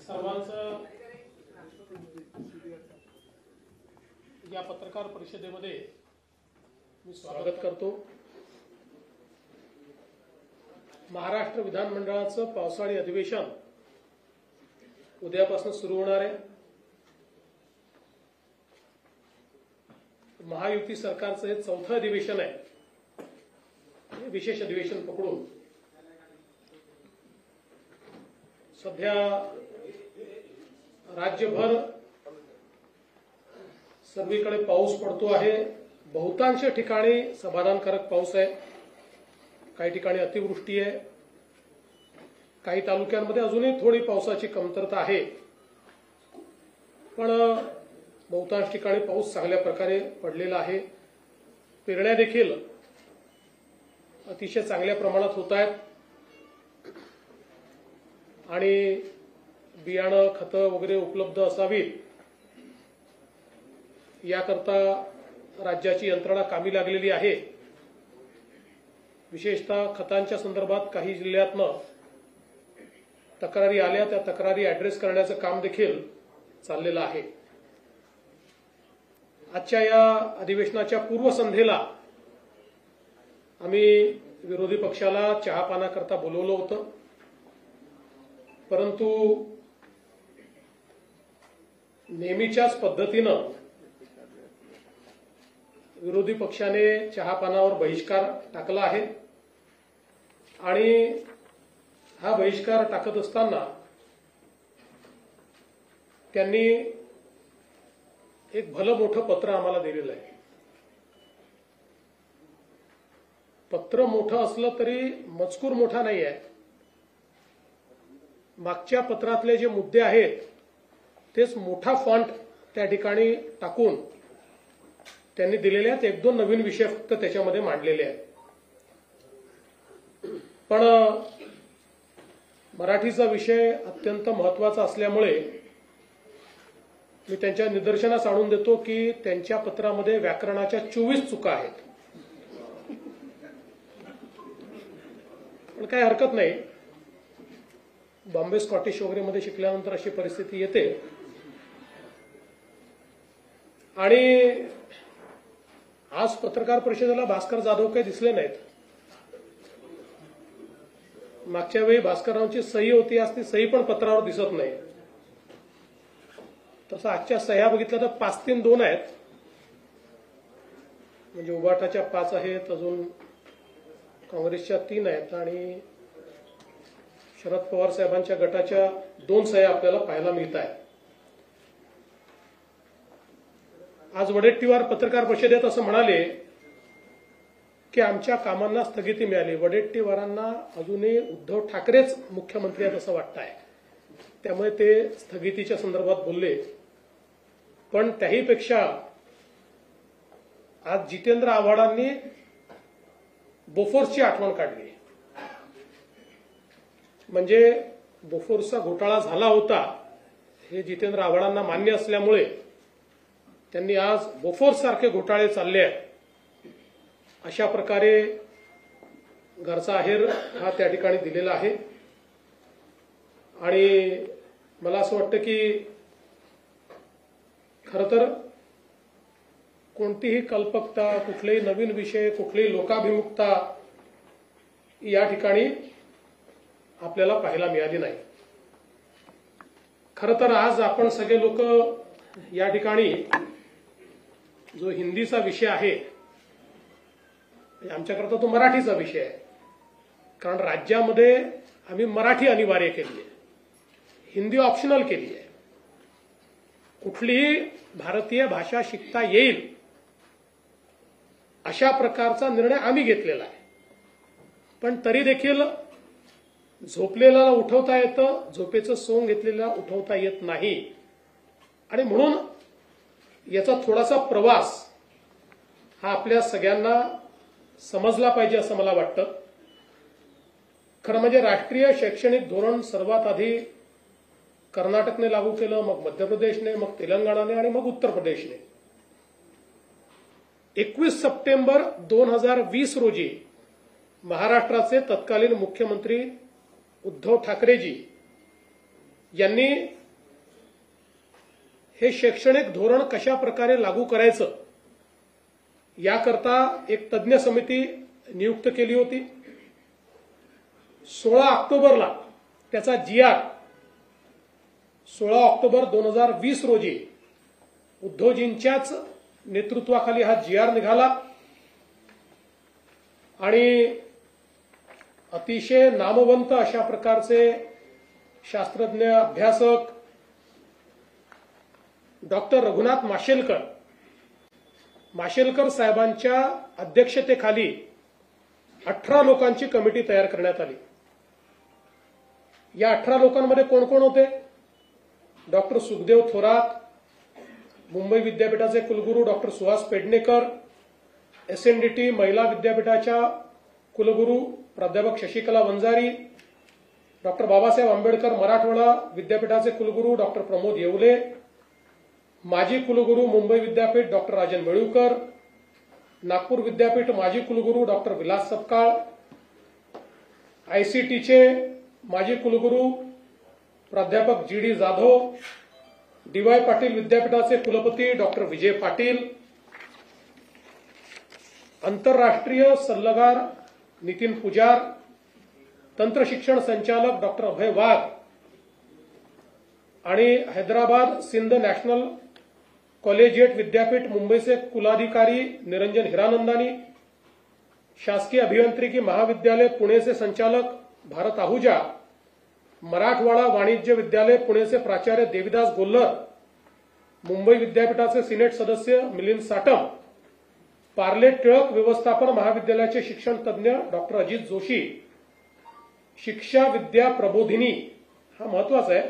सर्वांचं या पत्रकार परिषदेमध्ये मी स्वागत करतो। महाराष्ट्र विधानमंडळाचं पावसाळी अधिवेशन उद्यापासून सुरू होणार आहे। महायुती सरकारचं हे चौथं अधिवेशन आहे। हे विशेष अधिवेशन पकडून सध्या राज्यभर सर्वीकडे पाऊस पडतो आहे। बहुतांश ठिकाणी समाधानकारक पाऊस आहे, काही ठिकाणी अतिवृष्टी आहे, काही तालुक्यांमध्ये अजूनही थोडी पावसाची कमतरता आहे, पण बहुतांश ठिकाणी पाऊस चांगल्या प्रकारे पडलेला आहे। पेरण्या देखील अतिशय चांगल्या प्रमाणात होत आहेत आणि बियाणं खतं वगैरे उपलब्ध असावीत याकरता राज्याची यंत्रणा कामी लागलेली आहे। विशेषतः खतांच्या संदर्भात काही जिल्ह्यातनं तक्रारी आल्या, त्या तक्रारी ॲड्रेस करण्याचं काम देखील चाललेलं आहे। आजच्या या अधिवेशनाच्या पूर्वसंध्येला आम्ही विरोधी पक्षाला चहापानाकरता बोलवलं होतं, परंतु नेहमीच्याच पद्धतीनं विरोधी पक्षाने चहापानावर बहिष्कार टाकला आहे आणि हा बहिष्कार टाकत असताना त्यांनी एक भलं मोठं पत्र आम्हाला दिलेलं आहे। पत्र मोठं असलं तरी मजकूर मोठा नाही आहे। मागच्या पत्रातले जे मुद्दे आहेत तेच मोठा फॉन्ट त्या ठिकाणी टाकून त्यांनी दिलेले आहेत। एक दोन नवीन विषय फक्त त्याच्यामध्ये मांडलेले आहेत, पण मराठीचा विषय अत्यंत महत्त्वाचा असल्यामुळे मी त्यांच्या निदर्शनास आणून देतो की त्यांच्या पत्रामध्ये व्याकरणाच्या 24 चुका आहेत, पण काही हरकत नाही। बॉम्बे स्कॉटिश वगैरे मध्ये शिकल्यानंतर अशी परिस्थिती येते। आणि आज पत्रकार परिषदेला भास्कर जाधव काही दिसले नाहीत। मागच्या वेळी भास्कररावांची सही होती, आज ती सही पण पत्रावर दिसत नाही। तसं आजच्या सह्या बघितल्या तर 5-3-2 आहेत, म्हणजे उबाटाच्या 5 आहेत, अजून काँग्रेसच्या 3 आहेत आणि शरद पवार साहेबांच्या गटाच्या 2 सह्या आपल्याला पाहायला मिळत आहेत। आज वडेट्टीवार पत्रकार परिषदेत असं म्हणाले की आमच्या कामांना स्थगिती मिळाली। वडेट्टीवारांना अजूनही उद्धव ठाकरेच मुख्यमंत्री आहेत असं वाटत आहे, त्यामुळे ते स्थगितीच्या संदर्भात बोलले। पण त्याहीपेक्षा आज जितेंद्र आव्हाडांनी बोफोर्सची आठवण काढली। म्हणजे बोफोर्सचा घोटाळा झाला होता हे जितेंद्र आव्हाडांना मान्य असल्यामुळे त्यांनी आज बोफोर्स सारखे घोटाळे चालले आहेत अशा प्रकारे घरचा आहेर हा त्या ठिकाणी दिलेला आहे। आणि मला असं वाटतं की खरं तर कोणतीही कल्पकता, कुठलेही नवीन विषय, कुठलीही लोकाभिमुखता या ठिकाणी आपल्याला पाहायला मिळाली नाही। खरं तर आज आपण सगळे लोक या ठिकाणी जो हिंदीचा विषय आहे, आमच्याकरता तो मराठीचा विषय आहे, कारण राज्यामध्ये आम्ही मराठी अनिवार्य केली आहे, हिंदी ऑप्शनल केली आहे। कुठलीही भारतीय भाषा शिकता येईल अशा प्रकारचा निर्णय आम्ही घेतलेला आहे, पण तरी देखील झोपलेल्याला उठवता येतं, झोपेचं सोंग घेतलेल्याला उठवता येत नाही। आणि म्हणून याचा थोडासा प्रवास हा आपल्या सगळ्यांना समजला पाहिजे असं मला वाटतं। खरं म्हणजे राष्ट्रीय शैक्षणिक धोरण सर्वात आधी कर्नाटकने लागू केलं, मग मध्य प्रदेशने, मग तेलंगणाने आणि मग उत्तर प्रदेशने। 21 सप्टेंबर 2020 रोजी महाराष्ट्राचे तत्कालीन मुख्यमंत्री उद्धव ठाकरेजी यांनी हे शैक्षणिक धोरण कशा प्रकारे लागू करायचं याकरता एक तज्ज्ञ समिती नियुक्त केली होती. 16 ऑक्टोबरला त्याचा GR 16 ऑक्टोबर 2020 रोजी उद्धवजींच्याच नेतृत्वाखाली हा GR निघाला आणि अतिशय नामवंत अशा प्रकारचे शास्त्रज्ञ अभ्यासक डॉक्टर रघुनाथ माशेलकर साहेबांच्या अध्यक्षतेखाली 18 लोकांची कमिटी तयार करण्यात आली. या 18 लोकांमध्ये कोण कोण होते? डॉक्टर सुखदेव थोरात, मुंबई विद्यापीठाचे कुलगुरू डॉक्टर सुहास पेडणेकर, SNDT महिला विद्यापीठाच्या कुलगुरू प्राध्यापक शशिकला वंजारी, डॉक्टर बाबासाहेब आंबेडकर मराठवाडा विद्यापीठाचे कुलगुरू डॉक्टर प्रमोद येवले, माजी कुलगुरू मुंबई विद्यापीठ डॉक्टर राजन वेळुकर, नागपूर विद्यापीठ माजी कुलगुरू डॉक्टर विलास सपकाळ, ICTचे माजी कुलगुरू प्राध्यापक GD जाधव, DY पाटील विद्यापीठाचे कुलपती डॉक्टर विजय पाटील, आंतरराष्ट्रीय सल्लागार नितीन पुजार, तंत्रशिक्षण संचालक डॉक्टर अभय वाघ आणि हैदराबाद सिंध नॅशनल कॉलेजिएट विद्यापीठ मुंबईचे कुलाधिकारी निरंजन हिरानंदानी, शासकीय अभियांत्रिकी महाविद्यालय पुणेचे संचालक भारत आहुजा, मराठवाडा वाणिज्य विद्यालय पुणेचे प्राचार्य देविदास गोल्हर, मुंबई विद्यापीठाचे सिनेट सदस्य मिलिंद साटम, पार्ले टिळक व्यवस्थापन महाविद्यालयाचे शिक्षण तज्ज्ञ डॉक्टर अजित जोशी, शिक्षा विद्या प्रबोधिनी हा महत्वाचा आहे,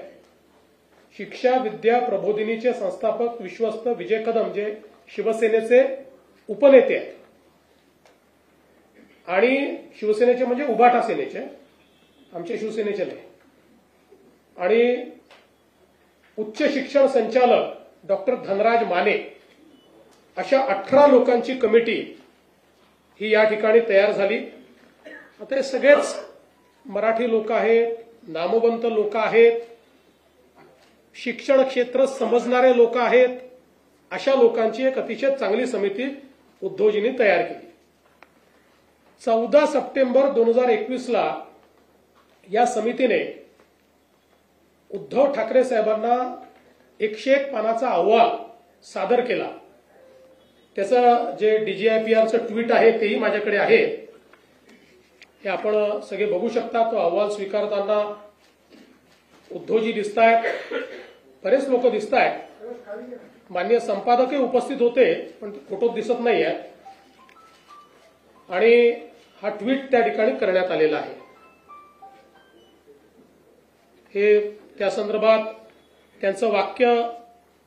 शिक्षा विद्या प्रबोधिनीचे संस्थापक विश्वस्त विजय कदम जे शिवसेनेचे उपनेते आहेत आणि शिवसेनेचे म्हणजे उभाटा सेनेचे, आमच्या शिवसेनेचे नाही, आणि उच्च शिक्षण संचालक डॉक्टर धनराज माने, अशा 18 लोकांची कमिटी ही या ठिकाणी तयार झाली. आता हे सगळेच मराठी लोक आहेत, नामवंत लोक आहेत, शिक्षण क्षेत्र समजणारे लोक आहेत. अशा लोकांची एक अतिशय चांगली समिती उद्धवजींनी तयार केली. 14 सप्टेंबर 2021ला या समितीने उद्धव ठाकरे साहेबांना 101 पानाचा अहवाल सादर केला. त्याचं जे DGIPRचं ट्विट आहे तेही माझ्याकडे आहे, हे आपण सगळे बघू शकता. तो अहवाल स्वीकारताना उद्धवजी दिसतायत, बरेच लोक दिसतायत, माननीय संपादकही उपस्थित होते पण फोटो दिसत नाही आहेत, आणि हा ट्विट त्या ठिकाणी करण्यात आलेला आहे. हे त्या संदर्भात त्यांचं वाक्य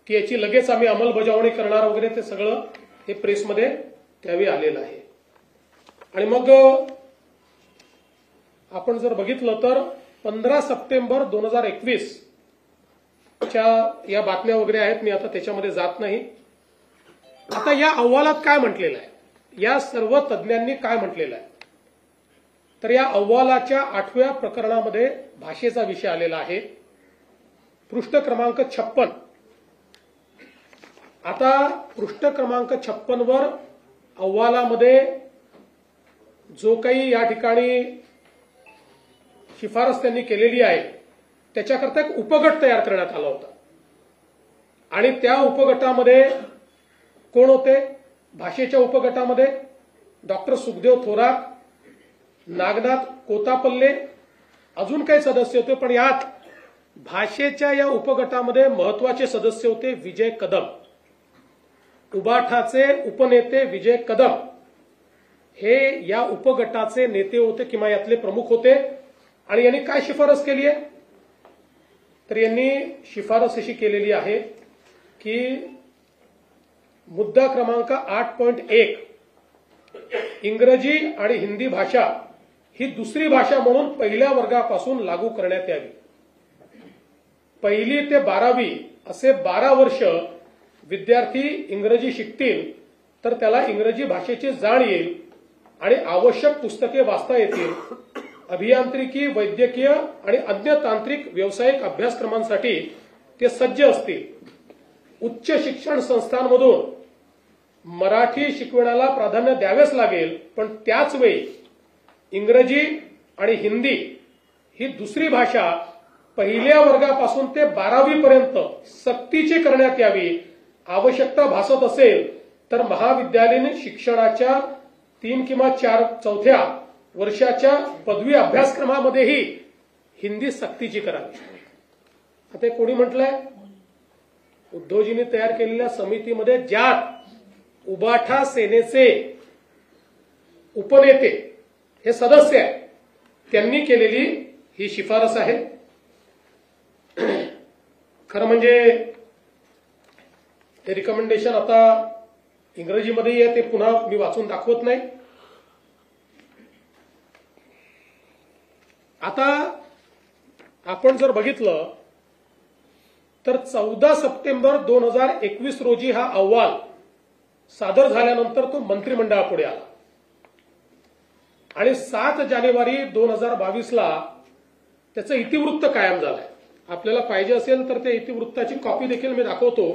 की याची लगेच आम्ही अंमलबजावणी करणार वगैरे ते सगळं हे प्रेसमध्ये त्यावेळी आलेलं आहे. आणि मग आपण जर बघितलं तर 15 सप्टेंबर 2021 च्या या बातम्या वगैरे आहेत, मी आता त्याच्यामध्ये जात नाही. आता या अहवालात काय म्हटलेलं आहे, या सर्व तज्ज्ञांनी काय म्हटलेलं आहे, तर या अहवालाच्या 8व्या प्रकरणामध्ये भाषेचा विषय आलेला आहे, पृष्ठ क्रमांक 56. आता पृष्ठ क्रमांक 56 वर अहवालामध्ये जो काही या ठिकाणी शिफारस त्यांनी केलेली आहे त्याच्याकरता एक उपगट तयार करण्यात आला होता, आणि त्या उपगटामध्ये कोण होते? भाषेच्या उपगटामध्ये डॉक्टर सुखदेव थोरात, नागनाथ कोतापल्ले, अजून काही सदस्य होते, पण यात भाषेच्या या उपगटामध्ये महत्वाचे सदस्य होते विजय कदम, उबाठाचे उपनेते विजय कदम हे या उपगटाचे नेते होते किंवा यातले प्रमुख होते. आणि यांनी काय शिफारस केली आहे, तर यांनी शिफारस अशी केलेली आहे की मुद्दा क्रमांक 8.1 इंग्रजी आणि हिंदी भाषा ही दुसरी भाषा म्हणून पहिल्या वर्गापासून लागू करण्यात यावी. 1ली ते 12वी असे 12 वर्ष विद्यार्थी इंग्रजी शिकतील तर त्याला इंग्रजी भाषेची जाण येईल आणि आवश्यक पुस्तके वाचता येतील. अभियांत्रिकी, वैद्यकीय आणि अन्य तांत्रिक व्यावसायिक अभ्यासक्रमांसाठी ते सज्ज असतील. उच्च शिक्षण संस्थांमधून मराठी शिकवण्याला प्राधान्य द्यावेच लागेल, पण त्याच वेळी इंग्रजी आणि हिंदी ही दुसरी भाषा पहिल्या वर्गापासून ते 12वी पर्यंत सक्तीची करण्यात यावी. आवश्यकता भासत असेल तर महाविद्यालयीन शिक्षणाच्या 3 किंवा 4 चौथ्या वर्षाच्या पदवी अभ्यासक्रमामध्येही हिंदी सक्तीची करावी. आता कोणी म्हटलंय, उद्धवजींनी तयार केलेल्या समितीमध्ये ज्यात उबाठा सेनेचे उपनेते हे सदस्य आहेत, त्यांनी केलेली ही शिफारस आहे. खरं म्हणजे हे रिकमेंडेशन आता इंग्रजीमध्येही आहे, ते पुन्हा मी वाचून दाखवत नाही. आता आपण जर बघितलं तर 14 सप्टेंबर 2021 रोजी हा अहवाल सादर झाल्यानंतर तो मंत्रिमंडळापुढे आला आणि 7 जानेवारी 2022ला त्याचं इतिवृत्त कायम झालंय. आपल्याला पाहिजे असेल तर त्या इतिवृत्ताची कॉपी देखील मी दाखवतो.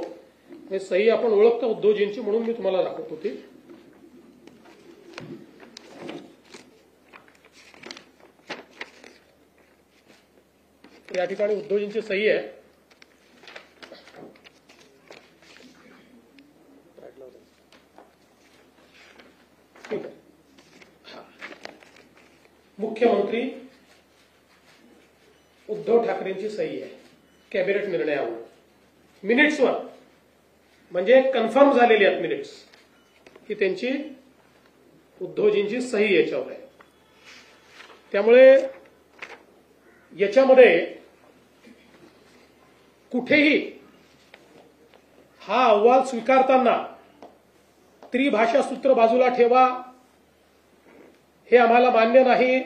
हे सही आपण ओळखतो उद्धवजींची, म्हणून मी तुम्हाला दाखवतो ती. या ठिकाणी उद्धवजींची सही आहे. ठीक आहे. मुख्यमंत्री उद्धव ठाकरेंची सही आहे कॅबिनेट निर्णयावर, मिनिट्सवर, म्हणजे कन्फर्म झालेली आहेत मिनिट्स, ही त्यांची उद्धवजींची सही याच्यावर आहे. त्यामुळे याच्यामध्ये कुठेही हा अहवाल स्वीकारताना त्रिभाषा सूत्र बाजूला ठेवा, हे आम्हाला मान्य नाही,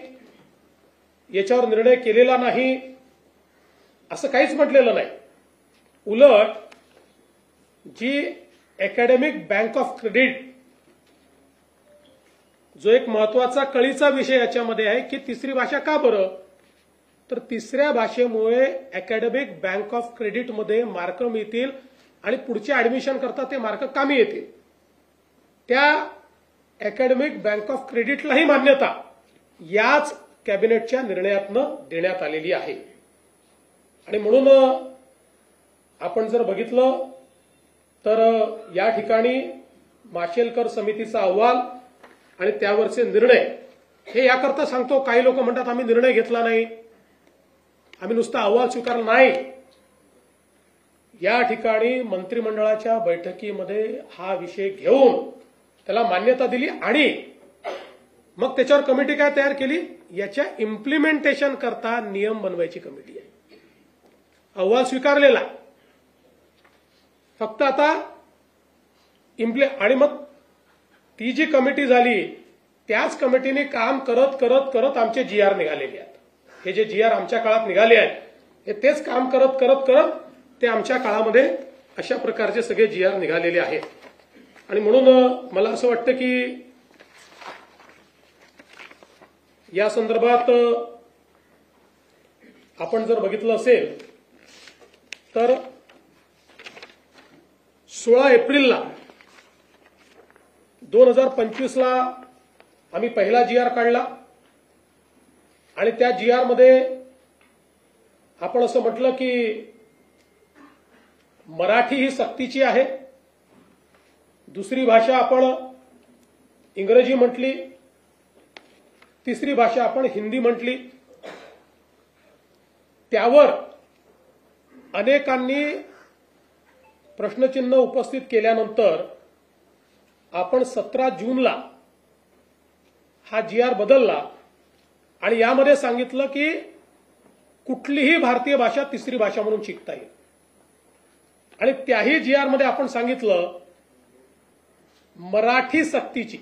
याच्यावर निर्णय केलेला नाही, असं काहीच म्हटलेलं नाही. उलट जी अकॅडमिक बँक ऑफ क्रेडिट, जो एक महत्वाचा कळीचा विषय याच्यामध्ये आहे की तिसरी भाषा का बरं, तर तिसऱ्या भाषेमुळे अकॅडमिक बँक ऑफ क्रेडिटमध्ये मार्क मिळतील आणि पुढच्या ऍडमिशन करता ते मार्क कामी येतील. त्या अकॅडमिक बँक ऑफ क्रेडिटलाही मान्यता याच कॅबिनेटच्या निर्णयातनं देण्यात आलेली आहे. आणि म्हणून आपण जर बघितलं तर या ठिकाणी माशेलकर समितीचा अहवाल आणि त्यावरचे निर्णय हे याकरता सांगतो. काही लोक म्हणतात आम्ही निर्णय घेतला नाही, आम्ही नुसता अहवाल स्वीकारला नाही. या ठिकाणी मंत्रिमंडळाच्या बैठकीमध्ये हा विषय घेऊन त्याला मान्यता दिली आणि मग त्याच्यावर कमिटी काय तयार केली, याच्या इम्प्लिमेंटेशन करता नियम बनवायची कमिटी आहे. अहवाल स्वीकारलेला, फक्त आता आणि मग ती जी कमिटी झाली त्याच कमिटीने काम करत करत करत आमचे जीआर निघालेले आहेत. हे जे जीआर आमच्या काळात निघाले आहेत हे तेच काम करत करत करत ते आमच्या काळामध्ये अशा प्रकारचे सगळे जीआर निघालेले आहेत. आणि म्हणून मला असं वाटतं की या संदर्भात आपण जर बघितलं असेल तर 16 एप्रिलला 2025ला आम्ही पहिला जीआर काढला आणि त्या जीआर मध्ये आपण असं म्हटलं की मराठी ही सक्तीची आहे, दुसरी भाषा आपण इंग्रजी म्हटली, तिसरी भाषा आपण हिंदी म्हटली. त्यावर अनेकांनी प्रश्नचिन्ह उपस्थित केल्यानंतर आपण 17 जूनला हा जीआर बदलला आणि यामध्ये सांगितलं की कुठलीही भारतीय भाषा तिसरी भाषा म्हणून शिकता येईल. आणि त्याही जीआर मध्ये आपण सांगितलं मराठी सक्तीची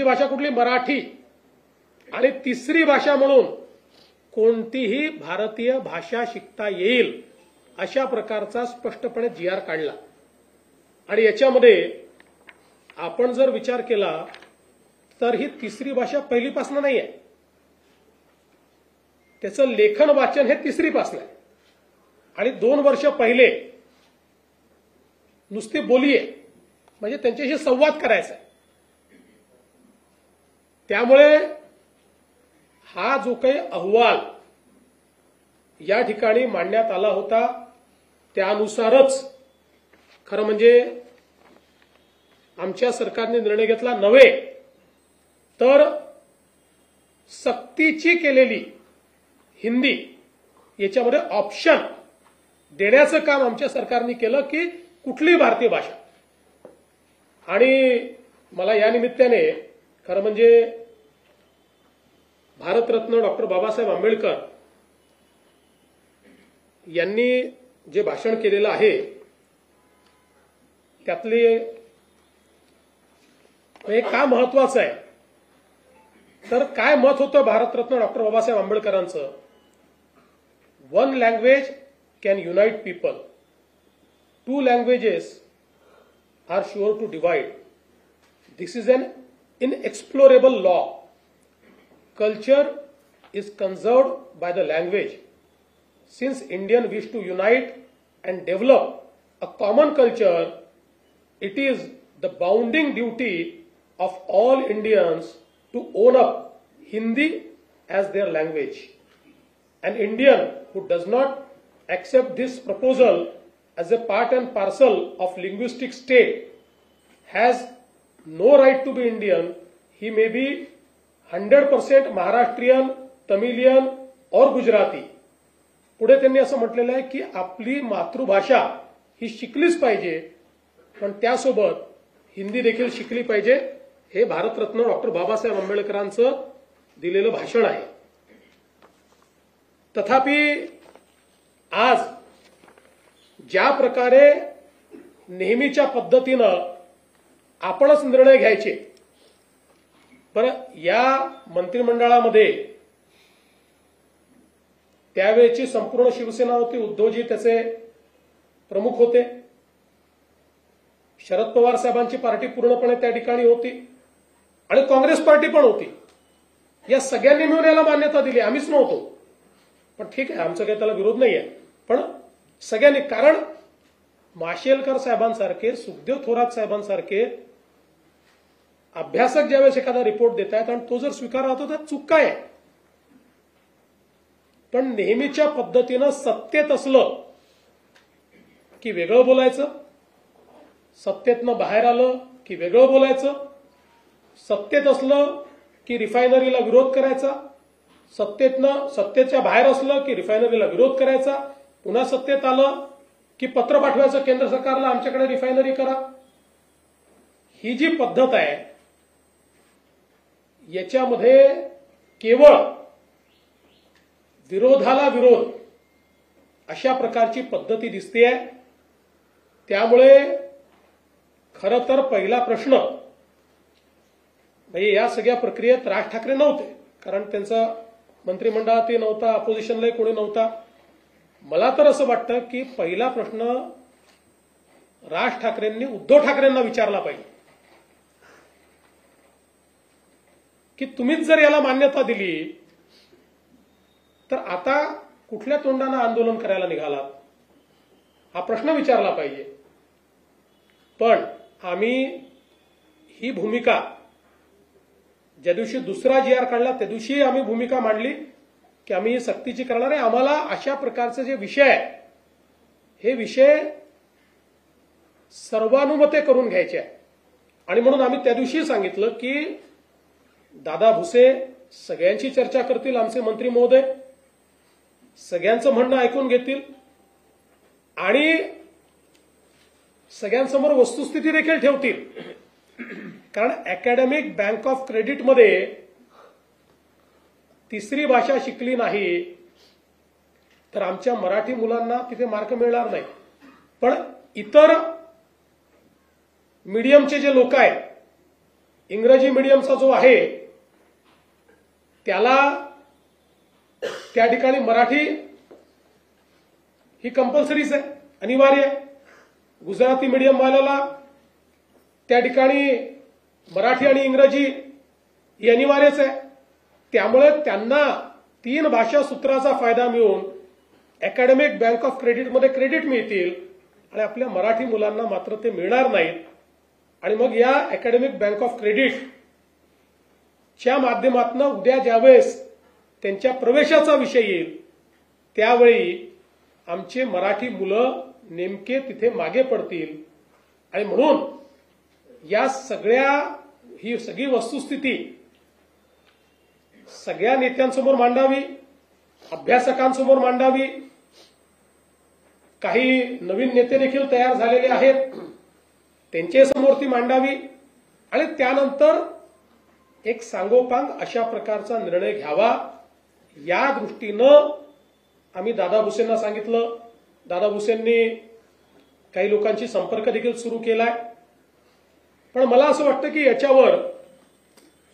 भाषा कुठली, मराठी, आणि तिसरी भाषा म्हणून कोणतीही भारतीय भाषा शिकता येईल अशा प्रकारचा स्पष्टपणे जीआर काढला. आणि याच्यामध्ये आपण जर विचार केला तर ही तिसरी भाषा पहिलीपासून नाही आहे, त्याचं लेखन वाचन हे तिसरीपासून आहे. आणि 2 वर्ष पहिले नुसती बोली आहे, म्हणजे त्यांच्याशी संवाद करायचा आहे. त्यामुळे हा जो काही अहवाल या ठिकाणी मांडण्यात आला होता त्यानुसारच खरं म्हणजे आमच्या सरकारने निर्णय घेतला नव्हे तर सक्तीची केलेली हिंदी याच्यामध्ये ऑप्शन देण्याचं काम आमच्या सरकारने केलं की कुठलीही भारतीय भाषा. आणि मला या निमित्ताने खरं म्हणजे भारतरत्न डॉक्टर बाबासाहेब आंबेडकर यांनी जे भाषण केलेलं आहे त्यातले हे का महत्वाचं आहे तर काय मत होतं भारतरत्न डॉक्टर बाबासाहेब आंबेडकरांचं, one language can unite people, two languages are sure to divide, this is an inexplorable law, culture is conserved by the language, since Indian wish to unite and develop a common culture, it is the bounden duty of all Indians to own up Hindi as their language. An Indian who does not accept this proposal as a part and parcel of linguistic state has no right to be Indian. He may be 100% Maharashtrian, Tamilian or Gujarati. पुढे त्यांनी असं म्हटलेलं आहे की आपली मातृभाषा ही शिकलीच पाहिजे पण त्यासोबत हिंदी देखील शिकली पाहिजे. हे भारतरत्न डॉक्टर बाबासाहेब आंबेडकरांचं दिलेलं भाषण आहे. तथापि आज ज्या प्रकारे नेहमीच्या पद्धतीनं आपणच निर्णय घ्यायचे, पण या मंत्रिमंडळामध्ये त्यावेळेची संपूर्ण शिवसेना होती, उद्धवजी त्याचे प्रमुख होते, शरद पवार साहेबांची पार्टी पूर्णपणे त्या ठिकाणी होती आणि काँग्रेस पार्टी पण होती. या सगळ्यांनी मिळून याला मान्यता दिली, आम्हीच नव्हतो. पण ठीक आहे, आमचा काही त्याला विरोध नाही आहे, पण सगळ्यांनी, कारण माशेलकर साहेबांसारखे, सुखदेव थोरात साहेबांसारखे अभ्यासक ज्यावेळेस एखादा रिपोर्ट देत आहेत आणि तो जर स्वीकारला होता तर चूक काय आहे. पण नेहमीच्या पद्धतीनं सत्तेत असलं की वेगळं बोलायचं, सत्तेतनं बाहेर आलं की वेगळं बोलायचं, सत्तेत असलं की रिफायनरीला विरोध करायचा, सत्तेच्या बाहेर असलं की रिफायनरीला विरोध करायचा, पुन्हा सत्तेत आलं की पत्र पाठवायचं केंद्र सरकारला आमच्याकडे रिफायनरी करा. ही जी पद्धत आहे याच्यामध्ये केवळ विरोधाला विरोध अशा प्रकारची पद्धती दिसते. त्यामुळे खरं तर पहिला प्रश्न म्हणजे या सगळ्या प्रक्रियेत राज ठाकरे नव्हते, कारण त्यांचा मंत्रिमंडळातही नव्हता, अपोजिशनलाही कोणी नव्हता. मला तर असं वाटतं की पहिला प्रश्न राज ठाकरेंनी उद्धव ठाकरेंना विचारला पाहिजे की तुम्हीच जर याला मान्यता दिली तर आता कुठल्या तोंडानं आंदोलन करायला निघालात, हा प्रश्न विचारला पाहिजे. पण आम्ही ही भूमिका ज्या दिवशी दुसरा GR काढला त्या दिवशी आम्ही भूमिका मांडली की आम्ही सक्तीची करणार आहे. आम्हाला अशा प्रकारचे जे विषय आहे हे विषय सर्वानुमते करून घ्यायचे आहे. आणि म्हणून आम्ही त्या दिवशी सांगितलं की दादा भुसे सगळ्यांची चर्चा करतील, आमचे मंत्री महोदय सगळ्यांचं म्हणणं ऐकून घेतील आणि सगळ्यांसमोर वस्तुस्थिती देखील ठेवतील. कारण अकॅडमिक बँक ऑफ क्रेडिटमध्ये तिसरी भाषा शिकली नाही तर आमच्या मराठी मुलांना तिथे मार्क मिळणार नाही. पण इतर मीडियमचे जे लोक आहेत, इंग्रजी मीडियमचा जो आहे त्याला त्या ठिकाणी मराठी ही कंपल्सरीच आहे, अनिवार्य आहे. गुजराती मीडियम वाल्याला त्या ठिकाणी मराठी आणि इंग्रजी ही अनिवार्यच आहे. त्यामुळे त्यांना 3 भाषा सूत्राचा फायदा मिळून अकॅडमिक बँक ऑफ क्रेडिटमध्ये क्रेडिट मिळतील आणि आपल्या मराठी मुलांना मात्र ते मिळणार नाहीत. आणि मग या अकॅडमिक बँक ऑफ क्रेडिटच्या माध्यमातून उद्या ज्यावेळेस त्यांच्या प्रवेशाचा विषय येईल त्यावेळी आमचे मराठी मुलं नेमके तिथे मागे पडतील. आणि म्हणून या ही सगळी वस्तुस्थिती सगळ्या नेत्यांसमोर मांडावी, अभ्यासकांसमोर मांडावी. काही नवीन नेते देखील तयार झालेले आहेत, त्यांच्या समोर ती मांडावी आणि त्यानंतर एक सांगोपांग अशा प्रकारचा निर्णय घ्यावा. या दृष्टीनं आम्ही दादा भुसेंना सांगितलं. दादा भुसेंनी काही लोकांशी संपर्क देखील सुरू केलाय. पण मला असं वाटतं की याच्यावर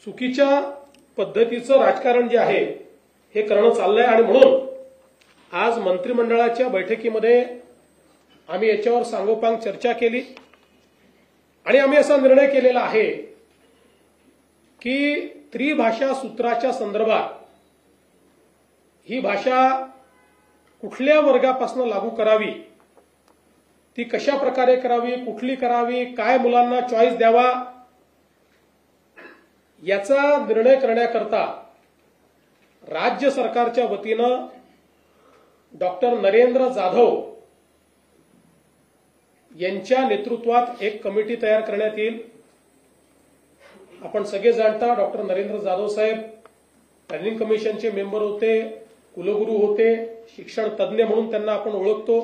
चुकीच्या पद्धतीचं राजकारण जे आहे हे करणं चाललंय. आणि म्हणून आज मंत्रिमंडळाच्या बैठकीमध्ये आम्ही याच्यावर सांगोपांग चर्चा केली आणि आम्ही असा निर्णय केलेला आहे की त्रिभाषा सूत्राच्या संदर्भात ही भाषा कुठल्या वर्गापासून लागू करावी, ती कशा प्रकारे करावी, कुठली करावी, काय मुलांना चॉईस द्यावा, याचा निर्णय करण्याकरता राज्य सरकारच्या वतीनं डॉक्टर नरेंद्र जाधव यांच्या नेतृत्वात एक कमिटी तयार करण्यात येईल. आपण सगळे जाणता डॉक्टर नरेंद्र जाधव साहेब प्लॅनिंग कमिशनचे मेंबर होते, कुलगुरू होते, शिक्षण तज्ज्ञ म्हणून त्यांना आपण ओळखतो.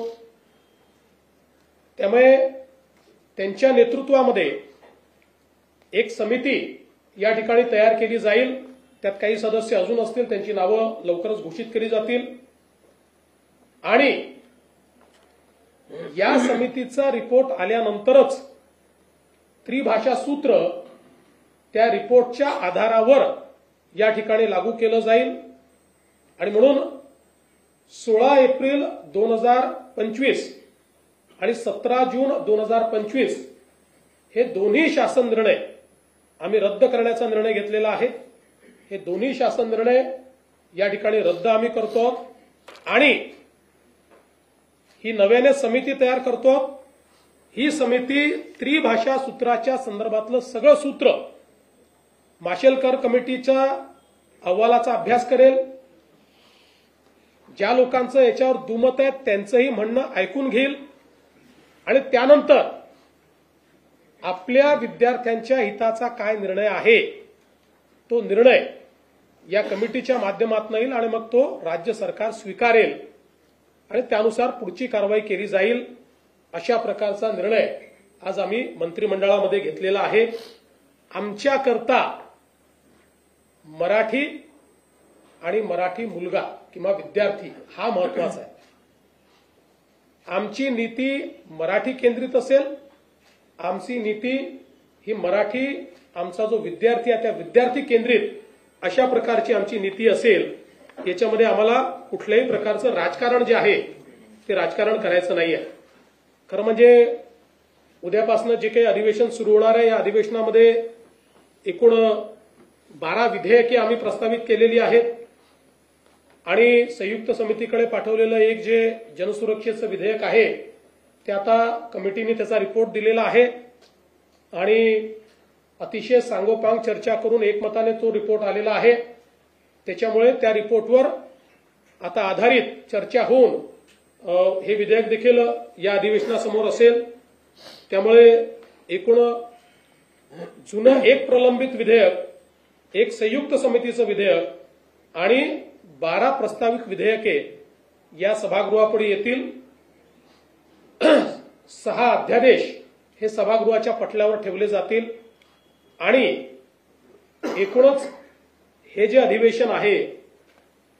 त्यामुळे त्यांच्या नेतृत्वामध्ये एक समिती या ठिकाणी तयार केली जाईल. त्यात काही सदस्य अजून असतील, त्यांची नावं लवकरच घोषित केली जातील. आणि या समितीचा रिपोर्ट आल्यानंतरच त्रिभाषा सूत्र त्या रिपोर्टच्या आधारावर या ठिकाणी लागू केलं जाईल. आणि म्हणून 16 एप्रिल 2025 आणि 17 जून 2025 हे दोन्ही शासन निर्णय आम्ही रद्द करण्याचा निर्णय घेतलेला आहे. हे दोन्ही शासन निर्णय या ठिकाणी रद्द आम्ही करतो आणि ही नव्याने समिती तयार करतो. ही समिती त्रिभाषा सूत्राच्या संदर्भातलं सगळं सूत्र माशेलकर कमिटीच्या अहवालाचा अभ्यास करेल. ज्या लोकांचं याच्यावर दुमत आहे त्यांचंही म्हणणं ऐकून घेईल आणि त्यानंतर आपल्या विद्यार्थ्यांच्या हिताचा काय निर्णय आहे तो निर्णय या कमिटीच्या माध्यमातून येईल आणि मग तो राज्य सरकार स्वीकारेल आणि त्यानुसार पुढची कारवाई केली जाईल. अशा प्रकारचा निर्णय आज आम्ही मंत्रिमंडळामध्ये घेतलेला आहे. आमच्याकरता मराठी आणि मराठी मुलगा किंवा विद्यार्थी हा महत्वाचा आहे. आमची नीती मराठी केंद्रित असेल. आमची नीती ही मराठी, आमचा जो विद्यार्थी आहे त्या विद्यार्थी केंद्रित अशा प्रकारची आमची नीती असेल. याच्यामध्ये आम्हाला कुठल्याही प्रकारचं राजकारण जे आहे ते राजकारण करायचं नाहीये. खरं म्हणजे उद्यापासून जे काही अधिवेशन सुरू होणार आहे या अधिवेशनामध्ये एकूण 12 विधेयके आम्ही प्रस्तावित केलेली आहेत आणि संयुक्त समितीकडे पाठवलेलं एक जे जनसुरक्षेचं विधेयक आहे ते आता कमिटीने त्याचा रिपोर्ट दिलेला आहे आणि अतिशय सांगोपांग चर्चा करून एकमताने तो रिपोर्ट आलेला आहे. त्याच्यामुळे त्या रिपोर्टवर आता आधारित चर्चा होऊन हे विधेयक देखील या अधिवेशनासमोर असेल. त्यामुळे एकूण जुनं एक प्रलंबित विधेयक, एक संयुक्त समितीचं विधेयक आणि 12 प्रस्तावित विधेयके या सभागृहापुढे येतील. 6 अध्यादेश हे सभागृहाच्या पटलावर ठेवले जातील आणि एकूणच हे जे अधिवेशन आहे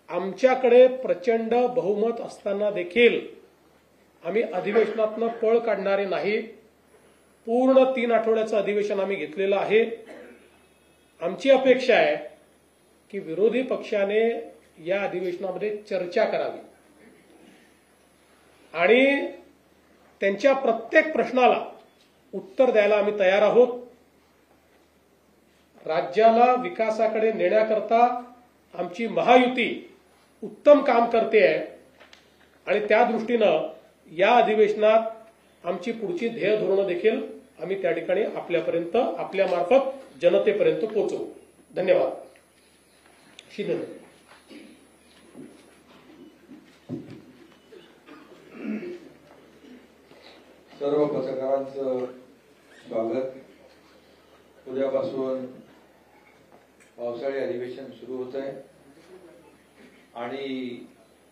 आमच्याकडे प्रचंड बहुमत असताना देखील आम्ही अधिवेशनातनं पळ काढणारे नाही. पूर्ण 3 आठवड्याचं अधिवेशन आम्ही घेतलेलं आहे. आमची अपेक्षा आहे की विरोधी पक्षाने या अधिवेशनामध्ये चर्चा करावी आणि त्यांच्या प्रत्येक प्रश्नाला उत्तर द्यायला आम्ही तयार आहोत. राज्याला विकासाकडे नेण्याकरता आमची महायुती उत्तम काम करते आहे आणि त्या दृष्टीनं या अधिवेशनात आमची पुढची ध्येय धोरणं देखील आम्ही त्या ठिकाणी आपल्यापर्यंत आपल्या मार्फत जनतेपर्यंत पोहोचवू. धन्यवाद. शिंदे. सर्व पत्रकारांचं स्वागत. उद्यापासून पावसाळी अधिवेशन सुरू होत आहे आणि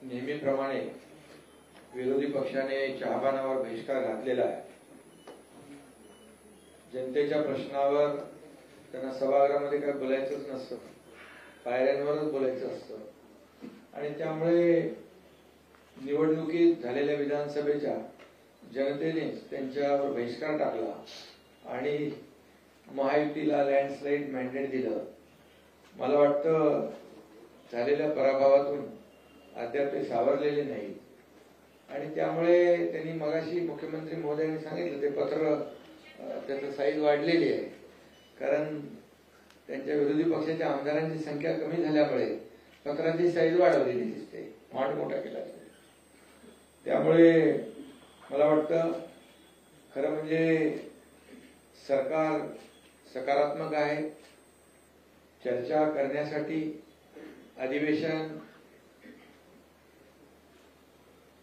नेहमीप्रमाणे विरोधी पक्षाने चहापानावर बहिष्कार घातलेला आहे. जनतेच्या प्रश्नावर त्यांना सभागृहामध्ये काय बोलायचंच नसतं, पायऱ्यांवरच बोलायचं असतं आणि त्यामुळे निवडणुकीत झालेल्या विधानसभेच्या जनतेने त्यांच्यावर बहिष्कार टाकला आणि महायुतीला लँडस्लाईड मॅन्डेट दिलं. मला वाटतं झालेल्या पराभवातून अद्याप ते सावरलेले नाही आणि त्यामुळे त्यांनी मगाशी मुख्यमंत्री महोदयांनी सांगितलं ते पत्र त्याचं साईज वाढलेली आहे, कारण त्यांच्या विरोधी पक्षाच्या आमदारांची संख्या कमी झाल्यामुळे पत्राची साईज वाढवलेली दिसते, मांड मोठा केला. त्यामुळे मला वाटतं खरं म्हणजे सरकार सकारात्मक आहे. चर्चा करण्यासाठी अधिवेशन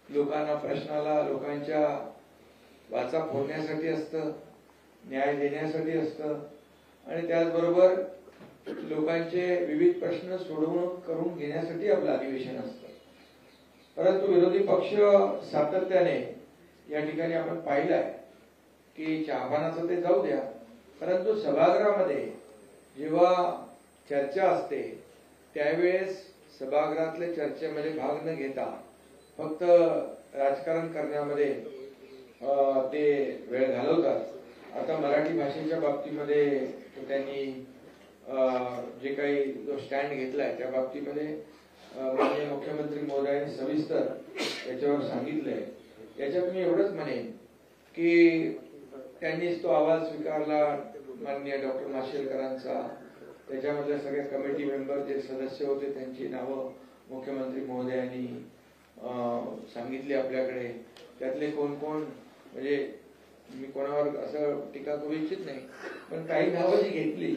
लोकांना प्रश्नाला लोकांच्या वाचा फोडण्यासाठी असतं, न्याय देण्यासाठी असतं आणि त्याचबरोबर लोकांचे विविध प्रश्न सोडवणूक करून घेण्यासाठी आपलं अधिवेशन असतं. परंतु विरोधी पक्ष सातत्याने या ठिकाणी आपण पाहिलंय की चहापानाचं ते जाऊ द्या, परंतु सभागृहामध्ये जेव्हा चर्चा असते त्यावेळेस सभागृहातल्या चर्चेमध्ये भाग न घेता फक्त राजकारण करण्यामध्ये ते वेळ घालवतात. आता मराठी भाषेच्या बाबतीमध्ये त्यांनी जे काही जो स्टँड घेतलाय त्या बाबतीमध्ये माननीय मुख्यमंत्री महोदयांनी सविस्तर याच्यावर सांगितलंय. याच्यात मी एवढंच म्हणेन की त्यांनीच तो आवाज स्वीकारला माननीय डॉक्टर माशेलकरांचा, त्याच्यामधल्या सगळ्या कमिटी मेंबर जे सदस्य होते त्यांची नावं मुख्यमंत्री महोदयांनी सांगितली आपल्याकडे. त्यातले कोण कोण म्हणजे मी कोणावर असं टीका करू इच्छित नाही, पण काही नावं जी घेतली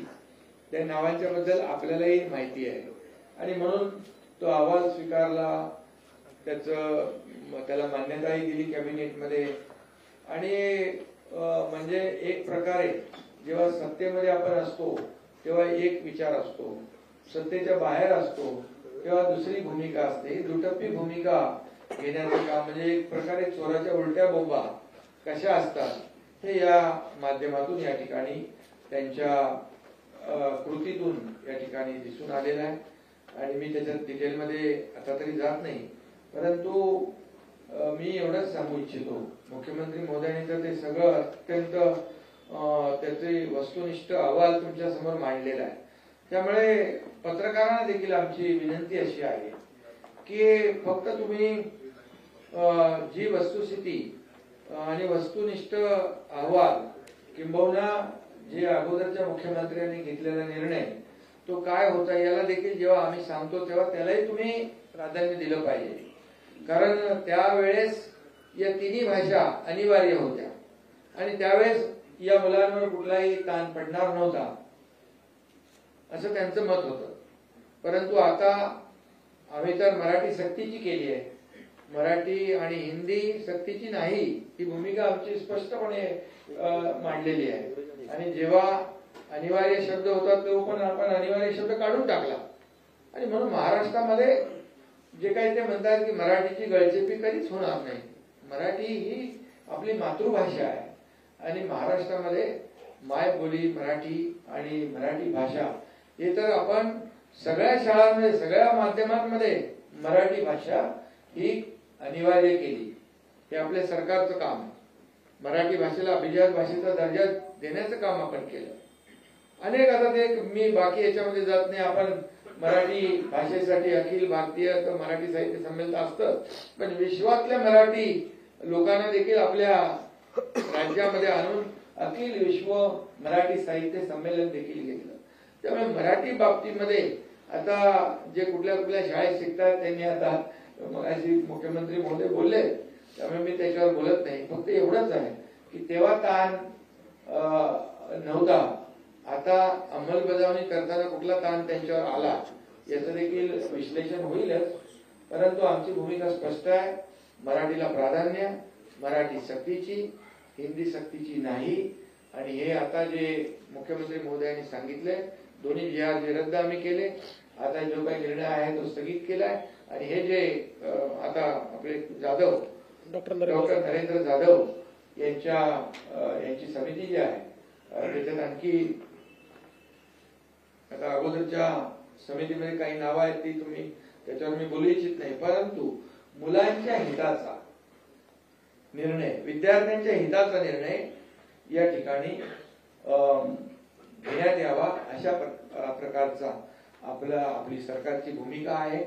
त्या नावांच्या बद्दल आपल्यालाही माहिती आहे आणि म्हणून तो अहवाल स्वीकारला, त्याला मान्यताही दिली कॅबिनेटमध्ये आणि म्हणजे एक प्रकारे जेव्हा सत्तेमध्ये आपण असतो तेव्हा एक विचार असतो, सत्तेच्या बाहेर असतो तेव्हा दुसरी भूमिका असते. दुटप्पी भूमिका घेण्याचं काम म्हणजे एक प्रकारे चोराच्या उलट्या बोंबा कशा असतात हे या माध्यमातून या ठिकाणी त्यांच्या कृतीतून या ठिकाणी दिसून आलेलं आहे आणि मी त्याच्यात डिटेलमध्ये आता तरी जात नाही. परंतु मी एवढंच सांगू इच्छितो, मुख्यमंत्री महोदयांनी तर ते सगळं अत्यंत त्याचे वस्तुनिष्ठ अहवाल तुमच्या समोर मांडलेला आहे. त्यामुळे पत्रकारांना देखील आमची विनंती अशी आहे की फक्त तुम्ही जी वस्तुस्थिती आणि वस्तुनिष्ठ अहवाल किंबहुना जे अगोदरच्या मुख्यमंत्र्यांनी घेतलेला निर्णय तो काय होता याला देखील जेव्हा आम्ही सांगतो तेव्हा त्यालाही तुम्ही प्राधान्य दिलं पाहिजे, कारण त्यावेळेस या तिन्ही भाषा अनिवार्य होत्या आणि त्यावेळेस या मुलांवर कुठलाही ताण पडणार नव्हता असं त्यांचं मत होतं. परंतु आता आम्ही तर मराठी सक्तीची केली आहे, मराठी आणि हिंदी सक्तीची नाही ही भूमिका आमची स्पष्टपणे मांडलेली आहे आणि जेव्हा अनिवार्य शब्द होता तो पण आपण अनिवार्य शब्द काढून टाकला आणि म्हणून महाराष्ट्रामध्ये जे काही ते म्हणतात की मराठीची गळचेपी कधीच होणार नाही. मराठी ही आपली मातृभाषा आहे आणि महाराष्ट्रामध्ये मायबोली मराठी आणि मराठी भाषा हे तर आपण सगळ्या शाळांमध्ये सगळ्या माध्यमांमध्ये मराठी भाषा ही अनिवार्य केली. हे आपल्या सरकारचं काम आहे. मराठी भाषेला अभिजात भाषेचा दर्जा देण्याचं काम आपण केलं. अनेक आता ते मी बाकी याच्यामध्ये जात नाही. आपण मराठी भाषेसाठी अखिल भारतीय मराठी साहित्य संमेलन असतं, पण विश्वातल्या मराठी लोकांना देखील आपल्या राज्यामध्ये आणून अखिल विश्व मराठी साहित्य संमेलन देखील घेतलं. त्यामुळे मराठी बाबतीमध्ये आता जे कुठल्या कुठल्या शाळेत शिकतात त्यांनी आता मगाशी मुख्यमंत्री महोदय बोलले त्यामुळे मी त्याच्यावर बोलत नाही. फक्त एवढंच आहे की तेव्हा ताण नव्हता, आता अंमलबजावणी करताना कुठला ताण त्यांच्यावर आला याचं देखील विश्लेषण होईलच. परंतु आमची भूमिका स्पष्ट आहे. मराठीला प्राधान्य, मराठी सक्तीची, हिंदी सक्तीची नाही. आणि हे आता जे मुख्यमंत्री महोदयांनी सांगितले, दोन्ही जे रद्द आम्ही केले, आता जो काही निर्णय आहे तो स्थगित केलाय. आणि हे जे आता आपले जाधव डॉक्टर नरेंद्र जाधव यांची समिती जी आहे त्याच्यात आणखी आता अगोदरच्या समितीमध्ये काही नावं आहेत ती तुम्ही त्याच्यावर मी बोलू इच्छित नाही. परंतु मुलांच्या हिताचा निर्णय, विद्यार्थ्यांच्या हिताचा निर्णय या ठिकाणी घेण्यात यावा अशा प्रकारचा आपली सरकारची भूमिका आहे.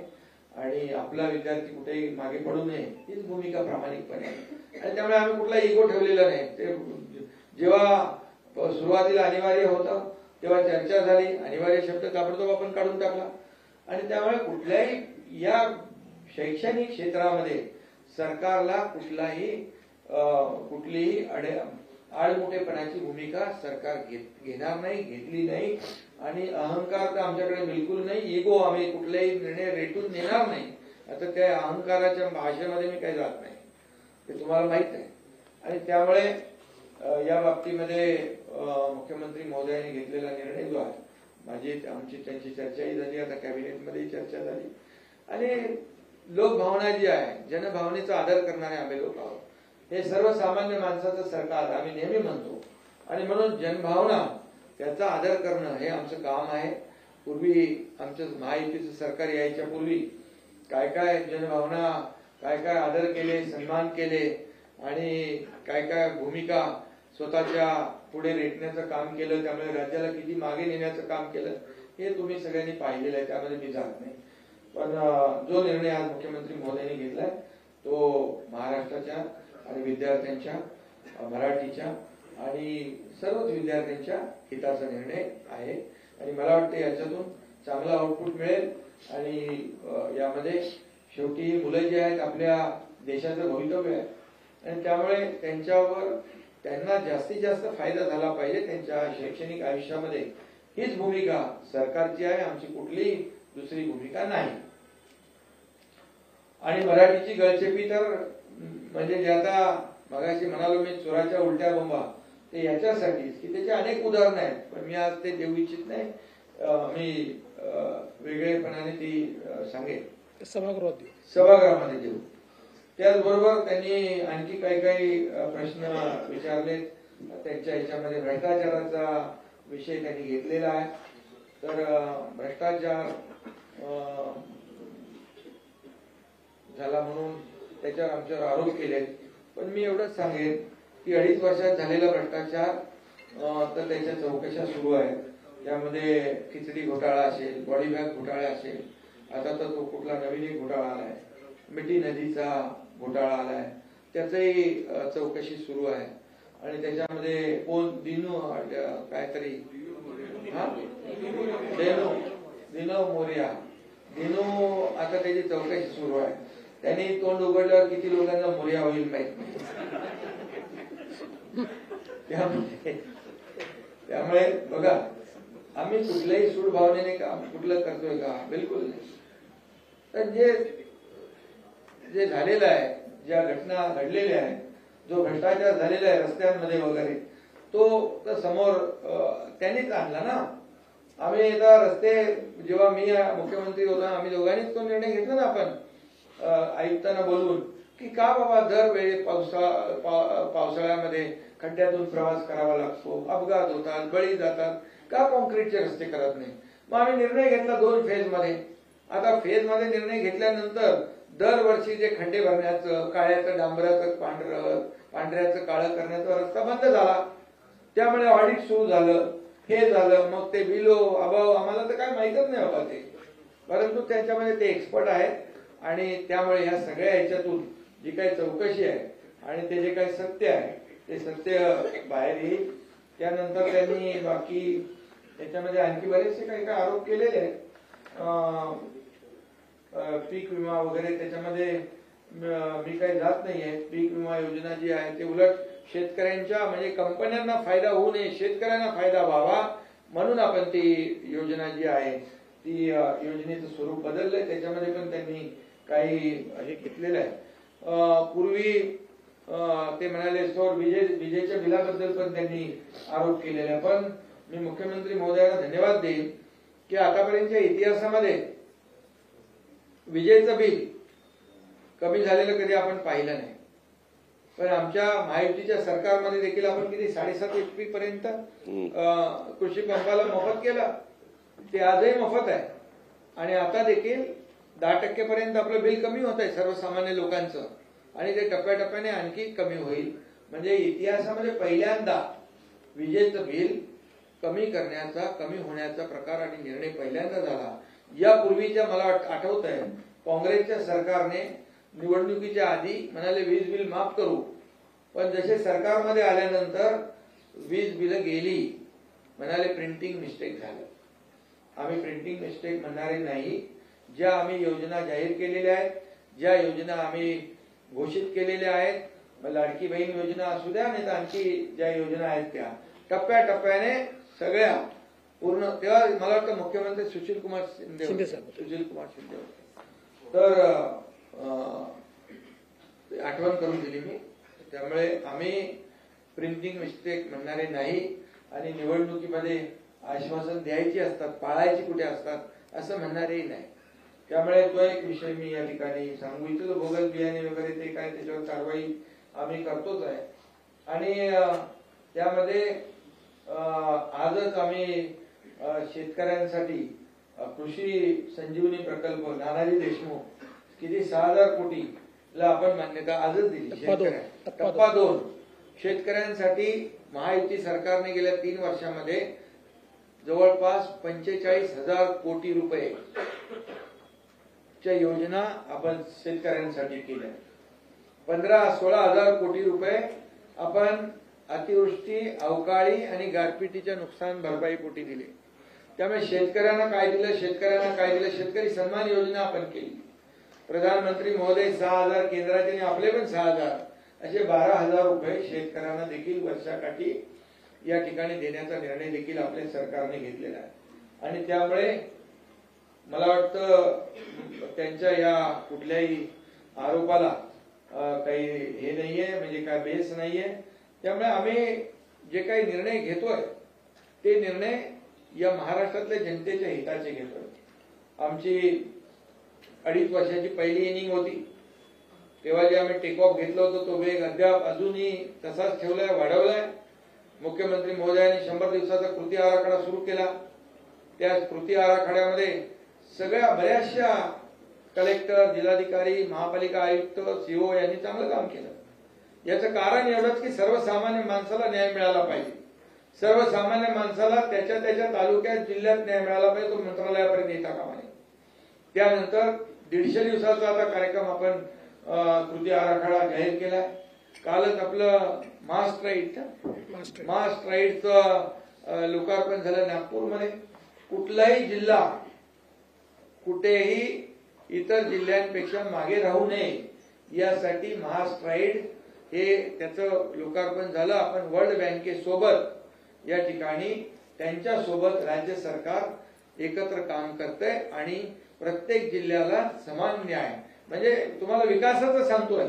आणि आपला विद्यार्थी कुठेही मागे पडू नये हीच भूमिका प्रामाणिकपणे आहे. आणि त्यामुळे आम्ही कुठला इगो ठेवलेला नाही. ते जेव्हा सुरुवातीला अनिवार्य होतं तेव्हा चर्चा झाली, अनिवार्य शब्द ताबडतोब आपण काढून टाकला. आणि त्यामुळे कुठल्याही या शैक्षणिक क्षेत्रामध्ये सरकारला कुठलीही आडमुठेपणाची भूमिका सरकार घेणार नाही, घेतली नाही. आणि अहंकार तर आमच्याकडे बिलकुल नाही. इगो आम्ही कुठलाही निर्णय रेटून नेणार नाही. आता त्या अहंकाराच्या भाषेमध्ये मी काही जात नाही, ते तुम्हाला माहित आहे. आणि त्यामुळे या बाबतीमध्ये मुख्यमंत्री महोदयांनी घेतलेला निर्णय जो आहे, त्यांची चर्चाही झाली, आता कॅबिनेटमध्येही चर्चा झाली. आणि लोकभावना जी आहे, जनभावनेचा आदर करणारे आम्ही लोक आहोत. हे सर्वसामान्य माणसाचं सरकार आम्ही नेहमी म्हणतो. आणि म्हणून जनभावना त्याचा आदर करणं हे आमचं काम आहे. पूर्वी आमचं महायुतीचं सरकार यायच्या पूर्वी काय काय जनभावना, काय काय आदर केले, सन्मान केले आणि काय काय भूमिका स्वतःच्या पुढे रेटण्याचं काम केलं, त्यामुळे राज्याला किती मागे नेण्याचं काम केलं हे तुम्ही सगळ्यांनी पाहिलेलं आहे, त्यामध्ये मी जात नाही. पण जो निर्णय आज मुख्यमंत्री महोदयांनी घेतलाय तो महाराष्ट्राच्या आणि विद्यार्थ्यांच्या, मराठीच्या आणि सर्वच विद्यार्थ्यांच्या हिताचा निर्णय आहे. आणि मला वाटतं याच्यातून चांगला आउटपुट मिळेल. आणि यामध्ये शेवटी मुलं जे आहेत आपल्या देशाचं भवितव्य आहे. आणि त्यामुळे त्यांना जास्तीत जास्त फायदा झाला पाहिजे त्यांच्या शैक्षणिक आयुष्यामध्ये, हीच भूमिका सरकारची आहे. आमची कुठलीही दुसरी भूमिका नाही. आणि मराठीची गळचेपी तर म्हणजे जे आता मगाशी म्हणालो मी, चोराच्या उलट्या बोंबा, ते याच्यासाठीच की त्याचे अनेक उदाहरणं आहेत. पण मी आज ते देऊ इच्छित नाही. मी वेगळेपणाने ती सांगेन सभागृहामध्ये देऊ. त्याचबरोबर त्यांनी आणखी काही काही प्रश्न विचारले. त्यांच्या ह्याच्यामध्ये भ्रष्टाचाराचा विषय त्यांनी घेतलेला आहे. तर भ्रष्टाचार झाला म्हणून त्याच्यावर आमच्यावर आरोप केले. पण मी एवढंच सांगेन की 2.5 वर्षात झालेला भ्रष्टाचार तर त्याच्या चौकशा सुरू आहेत. त्यामध्ये खिचडी घोटाळा असेल, बॉडी बॅग घोटाळा असेल, आता तर तो कुठला नवीन एक घोटाळा आलाय, मिठी नदीचा घोटाळा आलाय, त्याचही चौकशी सुरू आहे. आणि त्याच्यामध्ये कोण दिनू काहीतरी दिनो मोरिया, दिनू आता त्याची चौकशी सुरू आहे. त्यांनी तोंड उघडल्यावर किती लोकांना मोरिया होईल माहित नाही. त्यामुळे बघा, आम्ही कुठल्याही सूड भावनेने काम कुठलं करतोय का? बिलकुल नाही. तर जे झालेलं आहे, ज्या घटना घडलेल्या आहेत, जो भ्रष्टाचार झालेला आहे रस्त्यांमध्ये वगैरे, तो तर समोर त्यांनीच आणला ना. आम्ही एकदा रस्ते, जेव्हा मी मुख्यमंत्री होता, आम्ही दोघांनीच तो निर्णय घेतला ना आपण आयुक्तांना बोलवून, की का बाबा दरवेळी पावसाळ्यामध्ये खड्ड्यातून प्रवास करावा लागतो, अपघात होतात, बळी जातात, का कॉन्क्रीटचे रस्ते करत नाही. मग आम्ही निर्णय घेतला 2 फेजमध्ये. आता फेजमध्ये निर्णय घेतल्यानंतर दरवर्षी जे खड्डे भरण्याचं, काळ्याचं डांबराचं पांढऱ्याचं काळं करण्याचा रस्ता बंद झाला. त्यामुळे ऑडिट सुरू झालं, हे झालं. मग ते बिलो अभाव आम्हाला तर काय माहितच नाही बाबा ते, परंतु त्यांच्यामध्ये ते एक्सपर्ट आहेत. आणि त्यामुळे या सगळ्या ह्याच्यातून जी काही चौकशी आहे आणि ते जे काही सत्य आहे ते सत्य बाहेर येईल. त्यानंतर त्यांनी बाकी त्याच्यामध्ये आणखी बरेचसे काही काही आरोप केलेले आहेत. पीक विमा वगैरे त्याच्यामध्ये मी काही जात नाहीये. पीक विमा योजना जी आहे ते उलट शेतकऱ्यांच्या म्हणजे कंपन्यांना फायदा होऊ नये, शेतकऱ्यांना फायदा व्हावा म्हणून आपण ती योजना जी आहे ती योजनेचं स्वरूप बदललंय. त्याच्यामध्ये पण त्यांनी काही हे घेतलेलं आहे. पूर्वी ते म्हणाले सौर विजेच्या बिलाबद्दल पण त्यांनी आरोप केलेला आहे. पण मी मुख्यमंत्री महोदयांना धन्यवाद देईन की आतापर्यंतच्या इतिहासामध्ये विजेचं बिल कमी झालेलं कधी आपण पाहिलं नाही. पण आमच्या महायुतीच्या सरकारमध्ये देखील आपण किती 7.5 HP पर्यंत कृषी पंपाला मोफत केलं. ते आजही मोफत आहे आणि आता देखील 10% पर्यंत आपलं बिल कमी होत आहे सर्वसामान्य लोकांचं आणि ते टप्प्याटप्प्याने आणखी कमी होईल. म्हणजे इतिहासामध्ये पहिल्यांदा विजेचं बिल कमी करण्याचा, कमी होण्याचा प्रकार आणि निर्णय पहिल्यांदा झाला. यापूर्वीच्या मला आठवत आहे काँग्रेसच्या सरकारने निवडणुकीच्या आधी म्हणाले वीज बिल माफ करू, पण जसे सरकारमध्ये आल्यानंतर वीज बिल गेली, म्हणाले प्रिंटिंग मिस्टेक झालं. आम्ही प्रिंटिंग मिस्टेक म्हणणारे नाही. ज्या आम्ही योजना जाहीर केलेल्या आहेत, ज्या योजना आम्ही घोषित केलेल्या आहेत, लाडकी बहीण योजना असू द्या नाही तर आणखी ज्या योजना आहेत त्या टप्प्याटप्प्याने सगळ्या पूर्ण. तेव्हा मला वाटतं मुख्यमंत्री सुशील कुमार शिंदे होते. तर आठवण करून दिली मी. त्यामुळे आम्ही प्रिंटिंग मिस्टेक म्हणणारे नाही आणि निवडणुकीमध्ये आश्वासन द्यायची असतात, पाळायची कुठे असतात असं म्हणणारेही नाही. त्यामुळे तो एक विषय मी या ठिकाणी सांगू इच्छितो. बोगस बियाणे वगैरे ते काय त्याच्यावर कारवाई आम्ही करतोच आहे. आणि त्यामध्ये आजच आम्ही शेतकऱ्यांसाठी कृषी संजीवनी प्रकल्प नानाजी देशमुख किती 6,000 कोटीला आपण मान्यता आजच दिली. टप्पा 2 शेतकऱ्यांसाठी महायुती सरकारने गेल्या 3 वर्षामध्ये जवळपास 45,000 कोटी रुपये च्या योजना आपण शेतकऱ्यांसाठी केल्या. 15-16 हजार कोटी रुपये आपण अतिवृष्टी, अवकाळी आणि गारपिटीच्या नुकसान भरपाई पोटी दिले. त्यामुळे शेतकऱ्यांना काय दिलं, शेतकरी सन्मान योजना आपण केली. प्रधानमंत्री महोदय 6,000 केंद्राचे आणि आपले पण 6,000 असे 12,000 रुपये शेतकऱ्यांना देखील वर्षाकाठी या ठिकाणी देण्याचा निर्णय देखील आपल्या सरकारने घेतलेला आहे. आणि त्यामुळे मला वाटतं त्यांच्या या कुठल्याही आरोपाला काही हे नाहीये, म्हणजे काय बेस नाहीये. त्यामुळे आम्ही जे काही निर्णय घेतोय ते निर्णय या महाराष्ट्रातल्या जनतेच्या हिताचे घेतोय. आमची 2.5 वर्षाची पहिली इनिंग होती तेव्हा जे आम्ही टेक ऑफ घेतलं होतं तो वेग अद्याप अजूनही तसाच ठेवलाय, वाढवलाय. मुख्यमंत्री महोदयांनी 100 दिवसाचा कृती आराखडा सुरू केला. त्या कृती आराखड्यामध्ये सगळ्या बऱ्याचशा कलेक्टर, जिल्हाधिकारी, महापालिका आयुक्त, सीओ यांनी चांगलं काम केलं. याचं कारण एवढंच की सर्वसामान्य माणसाला न्याय मिळाला पाहिजे. सर्वसामान्य माणसाला त्याच्या तालुक्यात, जिल्ह्यात न्याय मिळाला पाहिजे. तो मंत्रालयापर्यंत येता कामा नये. त्यानंतर 150 दिवसाचा आता कार्यक्रम आपण कृती आराखडा जाहीर केलाय. कालच आपलं मास राईडचं लोकार्पण झालं नागपूरमध्ये. कुठलाही जिल्हा कुठेही इतर जिल्ह्यांपेक्षा मागे राहू नये यासाठी महास्ट्राईड हे त्याचं लोकार्पण झालं. आपण वर्ल्ड बँकेसोबत या ठिकाणी त्यांच्या सोबत राज्य सरकार एकत्र काम करतंय आणि प्रत्येक जिल्ह्याला समान न्याय, म्हणजे तुम्हाला विकासाचं सांगतोय.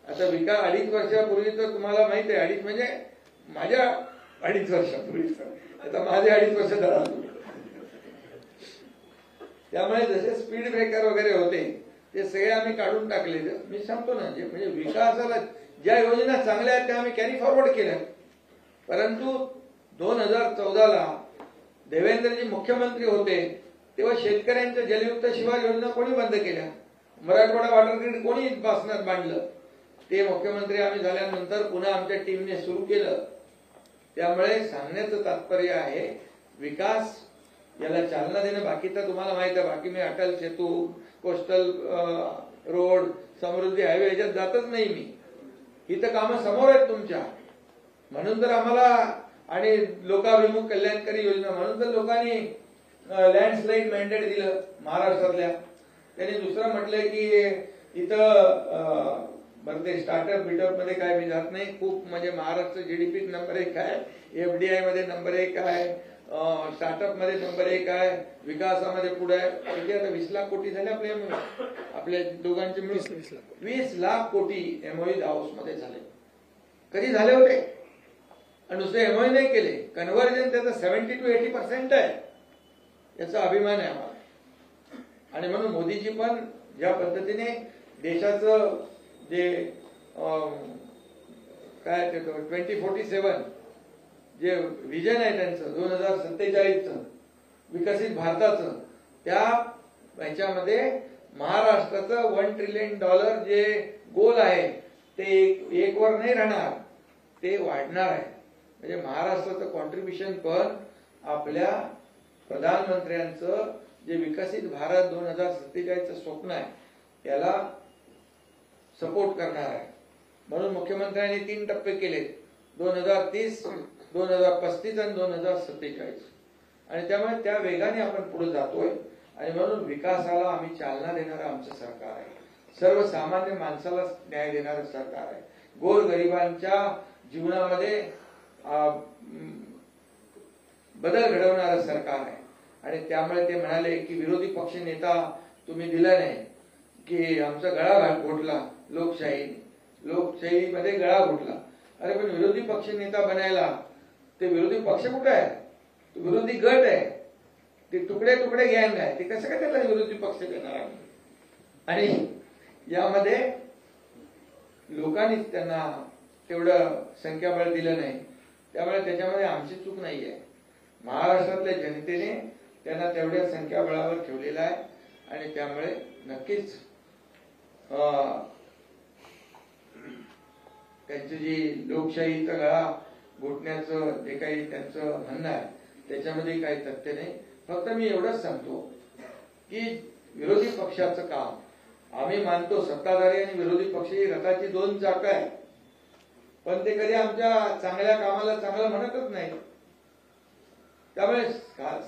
आता 2.5 वर्षापूर्वी तर तुम्हाला माहित आहे, 2.5 म्हणजे माझ्या 2.5 वर्षापूर्वीच, आता माझे 2.5 वर्ष धरा. त्यामुळे जसे स्पीड ब्रेकर वगैरे होते ते सगळे आम्ही काढून टाकले. मी सांगतो ना, म्हणजे विकासाला ज्या योजना चांगल्या आहेत त्या आम्ही कॅरी फॉरवर्ड केल्या. परंतु 2014ला देवेंद्रजी मुख्यमंत्री होते तेव्हा शेतकऱ्यांच्या जलयुक्त शिवार योजना कोणी बंद केल्या? मराठवाडा वॉटर ग्रीड कोणी बासनात बांधलं? ते मुख्यमंत्री आम्ही झाल्यानंतर पुन्हा आमच्या टीमने सुरू केलं. त्यामुळे सांगण्याचं तात्पर्य आहे विकास याला चालना देणं. बाकी तर तुम्हाला माहित आहे, बाकी मी अटल सेतू, कोस्टल रोड, समृद्धी हायवे याच्यात जातच नाही मी. ही तर कामं समोर आहेत तुमच्या. म्हणून तर आम्हाला, आणि लोकाभिमुख कल्याणकारी योजना म्हणून तर लोकांनी लँडस्लाईड मॅन्डेट दिलं महाराष्ट्रातल्या. त्यांनी दुसरं म्हटलंय की इथं बरं ते स्टार्टअप बिटअप मध्ये काय मी जात नाही. खूप म्हणजे महाराष्ट्र जीडीपी नंबर 1 आहे, एफडीआय मध्ये नंबर 1 आहे, स्टार्टअप मध्ये नंबर 1 आहे, विकासामध्ये पुढे आहे. किती आता 20 लाख कोटी झाले आपल्या दोघांचे मिळून 20 लाख कोटी एमओयू दावोस मध्ये झाले. कधी झाले होते? आणि नुसते एमओयू नाही केले, कन्व्हर्जन त्याचं 70 to 80% आहे. याचा अभिमान आहे आम्हाला. आणि म्हणून मोदीजी पण ज्या पद्धतीने देशाचं जे काय 2047 जे विजन आहे त्यांचं 2047चं विकसित भारताचं, त्या ह्याच्यामध्ये महाराष्ट्राचं $1 ट्रिलियन जे गोल आहे ते एक वर नाही राहणार, ते वाढणार आहे. म्हणजे महाराष्ट्राचं कॉन्ट्रीब्युशन पण आपल्या प्रधानमंत्र्यांचं जे विकसित भारत 2047चं स्वप्न आहे याला सपोर्ट करणार आहे. म्हणून मुख्यमंत्र्यांनी 3 टप्पे केले, 2030, 2035 आणि 2047. आणि त्यामुळे त्या वेगाने आपण पुढे जातोय. आणि म्हणून विकासाला आम्ही चालना देणारं आमचं सरकार आहे. सर्वसामान्य माणसाला न्याय देणारं सरकार आहे. गोरगरिबांच्या जीवनामध्ये बदल घडवणारं सरकार आहे. आणि त्यामुळे ते म्हणाले की विरोधी पक्ष नेता तुम्ही दिला नाही की आमचा गळा घोटला लोकशाहीमध्ये गळा घोटला. अरे पण विरोधी पक्ष नेता बनायला ते विरोधी पक्ष कुठे आहे? तो विरोधी गट आहे. ते तुकडे तुकडे गँग आहे. ते कसं काय त्याला विरोधी पक्ष देणार आम्ही? आणि यामध्ये लोकांनीच त्यांना तेवढं संख्याबळ दिलं नाही. त्यामुळे त्याच्यामध्ये आमची चूक नाहीये. महाराष्ट्रातल्या जनतेने त्यांना तेवढ्या संख्याबळावर ठेवलेला आहे. आणि त्यामुळे नक्कीच त्यांची जी लोकशाहीचा गळा घोटण्याचं जे काही त्यांचं म्हणणं आहे त्याच्यामध्ये काही तथ्य नाही. फक्त मी एवढंच सांगतो की विरोधी पक्षाचं काम आम्ही मानतो, सत्ताधारी आणि विरोधी पक्ष ही रथाची 2 चाकं आहे. पण ते कधी आमच्या चांगल्या कामाला चांगलं म्हणतच नाही. त्यामुळे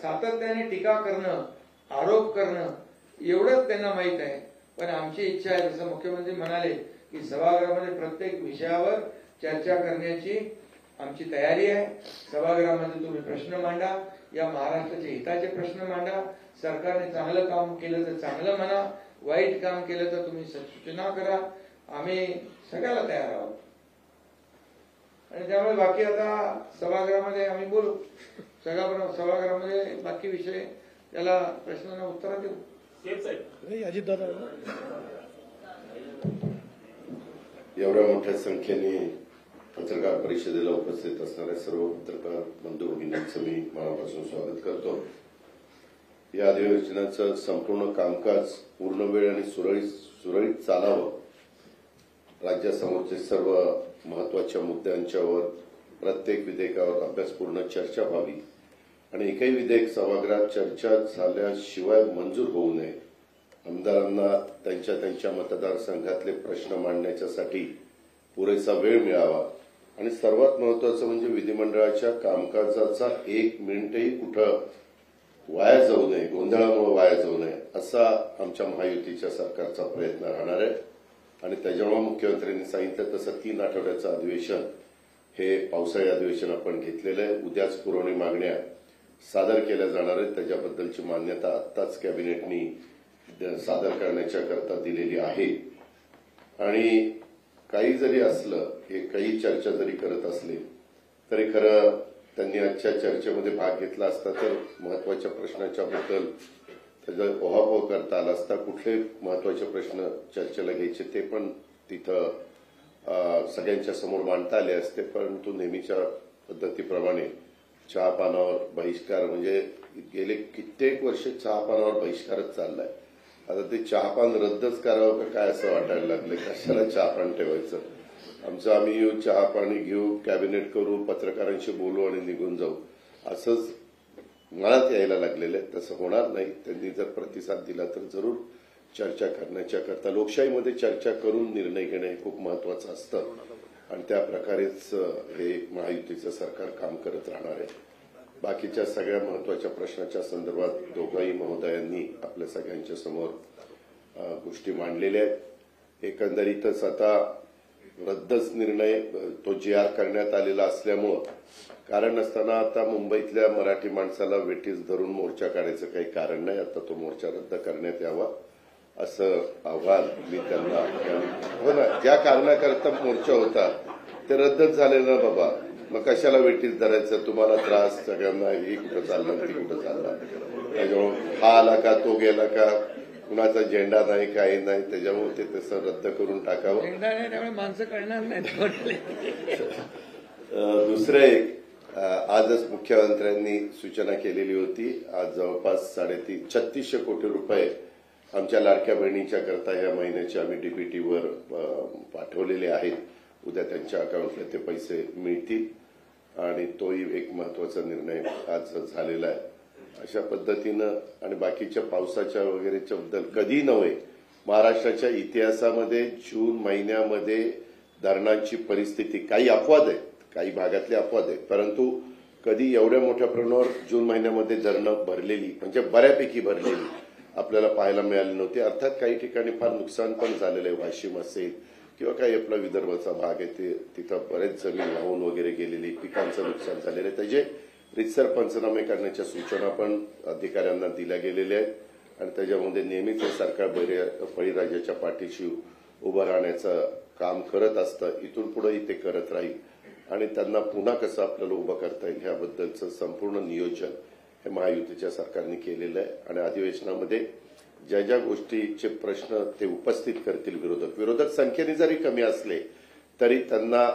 सातत्याने टीका करणं, आरोप करणं एवढंच त्यांना माहित आहे. पण आमची इच्छा आहे, जसं मुख्यमंत्री म्हणाले की सभागृहामध्ये प्रत्येक विषयावर चर्चा करण्याची आमची तयारी आहे. सभागृहामध्ये तुम्ही प्रश्न मांडा, या महाराष्ट्राच्या हिताचे प्रश्न मांडा. सरकारने चांगलं काम केलं तर चांगलं म्हणा, वाईट काम केलं तर तुम्ही सूचना करा. आम्ही सगळ्याला तयार आहोत. आणि त्यामुळे बाकी आता सभागृहामध्ये आम्ही बोलू. सभागृहामध्ये बाकी विषय त्याला प्रश्नांना उत्तर देऊ. अजितदादा, एवढ्या मोठ्या संख्येने पत्रकार परिषदेला उपस्थित असणाऱ्या सर्व पत्रकार बंधू भगिनींचं मी मनापासून स्वागत करतो. या अधिवेशनाचं संपूर्ण कामकाज पूर्ण वेळ आणि सुरळीत चालावं, राज्यासमोरचे सर्व महत्वाच्या मुद्द्यांच्यावर प्रत्येक विधेयकावर अभ्यासपूर्ण चर्चा व्हावी आणि एकही विधेयक सभागृहात चर्चा झाल्याशिवाय मंजूर होऊ नये. आमदारांना त्यांच्या मतदारसंघातले प्रश्न मांडण्यासाठी पुरेसा वेळ मिळावा आणि सर्वात महत्वाचं म्हणजे विधिमंडळाच्या कामकाजाचा 1 मिनिटही कुठं वाया जाऊ नये, गोंधळामुळे वाया जाऊ नये, असा आमच्या महायुतीच्या सरकारचा प्रयत्न राहणार आहे. आणि त्याच्यामुळे मुख्यमंत्र्यांनी सांगितलं तसं 3 आठवड्याचं अधिवेशन हे पावसाळी अधिवेशन आपण घेतलेलं आहे. उद्याच पुरवणी मागण्या सादर केल्या जाणार आहेत. त्याच्याबद्दलची मान्यता आत्ताच कॅबिनेटनी सादर करण्याच्या करता दिलेली आहे. आणि काही जरी असलं, हे काही चर्चा जरी करत असली तरी खरं त्यांनी आजच्या चर्चेमध्ये भाग घेतला असता तर महत्वाच्या प्रश्नाच्या बद्दल त्याचा ओहापोह करता आला असता. कुठले महत्वाचे प्रश्न चर्चेला घ्यायचे ते पण तिथं सगळ्यांच्या समोर मांडता आले असते. परंतु नेहमीच्या पद्धतीप्रमाणे चहापानावर बहिष्कार, म्हणजे गेले कित्येक वर्ष चहापानावर बहिष्कारच चाललाय. आता ते चहापान रद्दच करावं का काय असं वाटायला लागलं. कशाला चहापान ठेवायचं? आम्ही येऊ, चहापाणी घेऊ, कॅबिनेट करू, पत्रकारांशी बोलू आणि निघून जाऊ, असंच मनात यायला लागलेलं आहे. तसं होणार नाही. त्यांनी जर प्रतिसाद दिला तर जरूर चर्चा करण्याच्या करता, लोकशाहीमध्ये चर्चा करून निर्णय घेणं हे खूप महत्वाचं असतं आणि त्या प्रकारेच हे महायुतीचं सरकार काम करत राहणार आहे. बाकीच्या सगळ्या महत्वाच्या प्रश्नाच्या संदर्भात दोघाही महोदयांनी आपल्या सगळ्यांच्या समोर गोष्टी मांडलेल्या आहेत. एकंदरीतच आता रद्दच निर्णय तो GR करण्यात आलेला असल्यामुळं कारण नसताना आता मुंबईतल्या मराठी माणसाला वेठीस धरून मोर्चा काढायचं काही कारण नाही. आता तो मोर्चा रद्द करण्यात यावा असं आव्हान मी त्यांना हो ना ज्या कारणाकरता मोर्चा होता ते रद्दच झालेलं ना बाबा. मग कशाला वेठीस धरायचं तुम्हाला त्रास सगळ्यांना ही कुठं चाललं ती कुठं चाललं त्याच्यामुळे हा आला का तो गेला का कुणाचा झेंडा नाही काही नाही त्याच्यामुळे ते तसं रद्द करून टाकावं. झेंडा नाही त्यामुळे माणसं कळणार नाही. दुसरं एक आजच मुख्यमंत्र्यांनी सूचना केलेली होती. आज जवळपास 3600 कोटी रुपये आमच्या लाडक्या बहिणीच्या करता ह्या महिन्याचे आम्ही डीबीटीवर पाठवलेले आहेत. उद्या त्यांच्या अकाउंटला ते पैसे मिळतील आणि तोही एक महत्वाचा निर्णय आज झालेला आहे. अशा पद्धतीनं आणि बाकीच्या पावसाच्या वगैरेच्या बद्दल कधी नव्हे महाराष्ट्राच्या इतिहासामध्ये जून महिन्यामध्ये धरणांची परिस्थिती काही अपवाद आहेत काही भागातले अपवाद आहेत परंतु कधी एवढ्या मोठ्या प्रमाणावर जून महिन्यामध्ये धरणं भरलेली म्हणजे बऱ्यापैकी भरलेली आपल्याला पाहायला मिळाली नव्हती. अर्थात काही ठिकाणी फार नुकसान पण झालेलं आहे. वाशिम असेल किंवा काही आपला विदर्भाचा भाग आहे ते तिथं बरेच जमीन वाहून वगैरे गेलेली पिकांचं नुकसान झालेलं आहे. त्याचे रितसर पंचनामे करण्याच्या सूचना पण अधिकाऱ्यांना दिल्या गेलेल्या आहेत आणि त्याच्यामध्ये नेहमीच हे सरकार बळीराजाच्या पाठीशी उभं राहण्याचं काम करत असतं. इथून पुढेही ते करत राहील आणि त्यांना पुन्हा कसं आपल्याला उभं करता येईल ह्याबद्दलचं संपूर्ण नियोजन हे महायुतीच्या सरकारने केलेलं आहे आणि अधिवेशनामध्ये ज्या ज्या गोष्टीचे प्रश्न ते उपस्थित करतील विरोधक संख्येने जरी कमी असले तरी त्यांना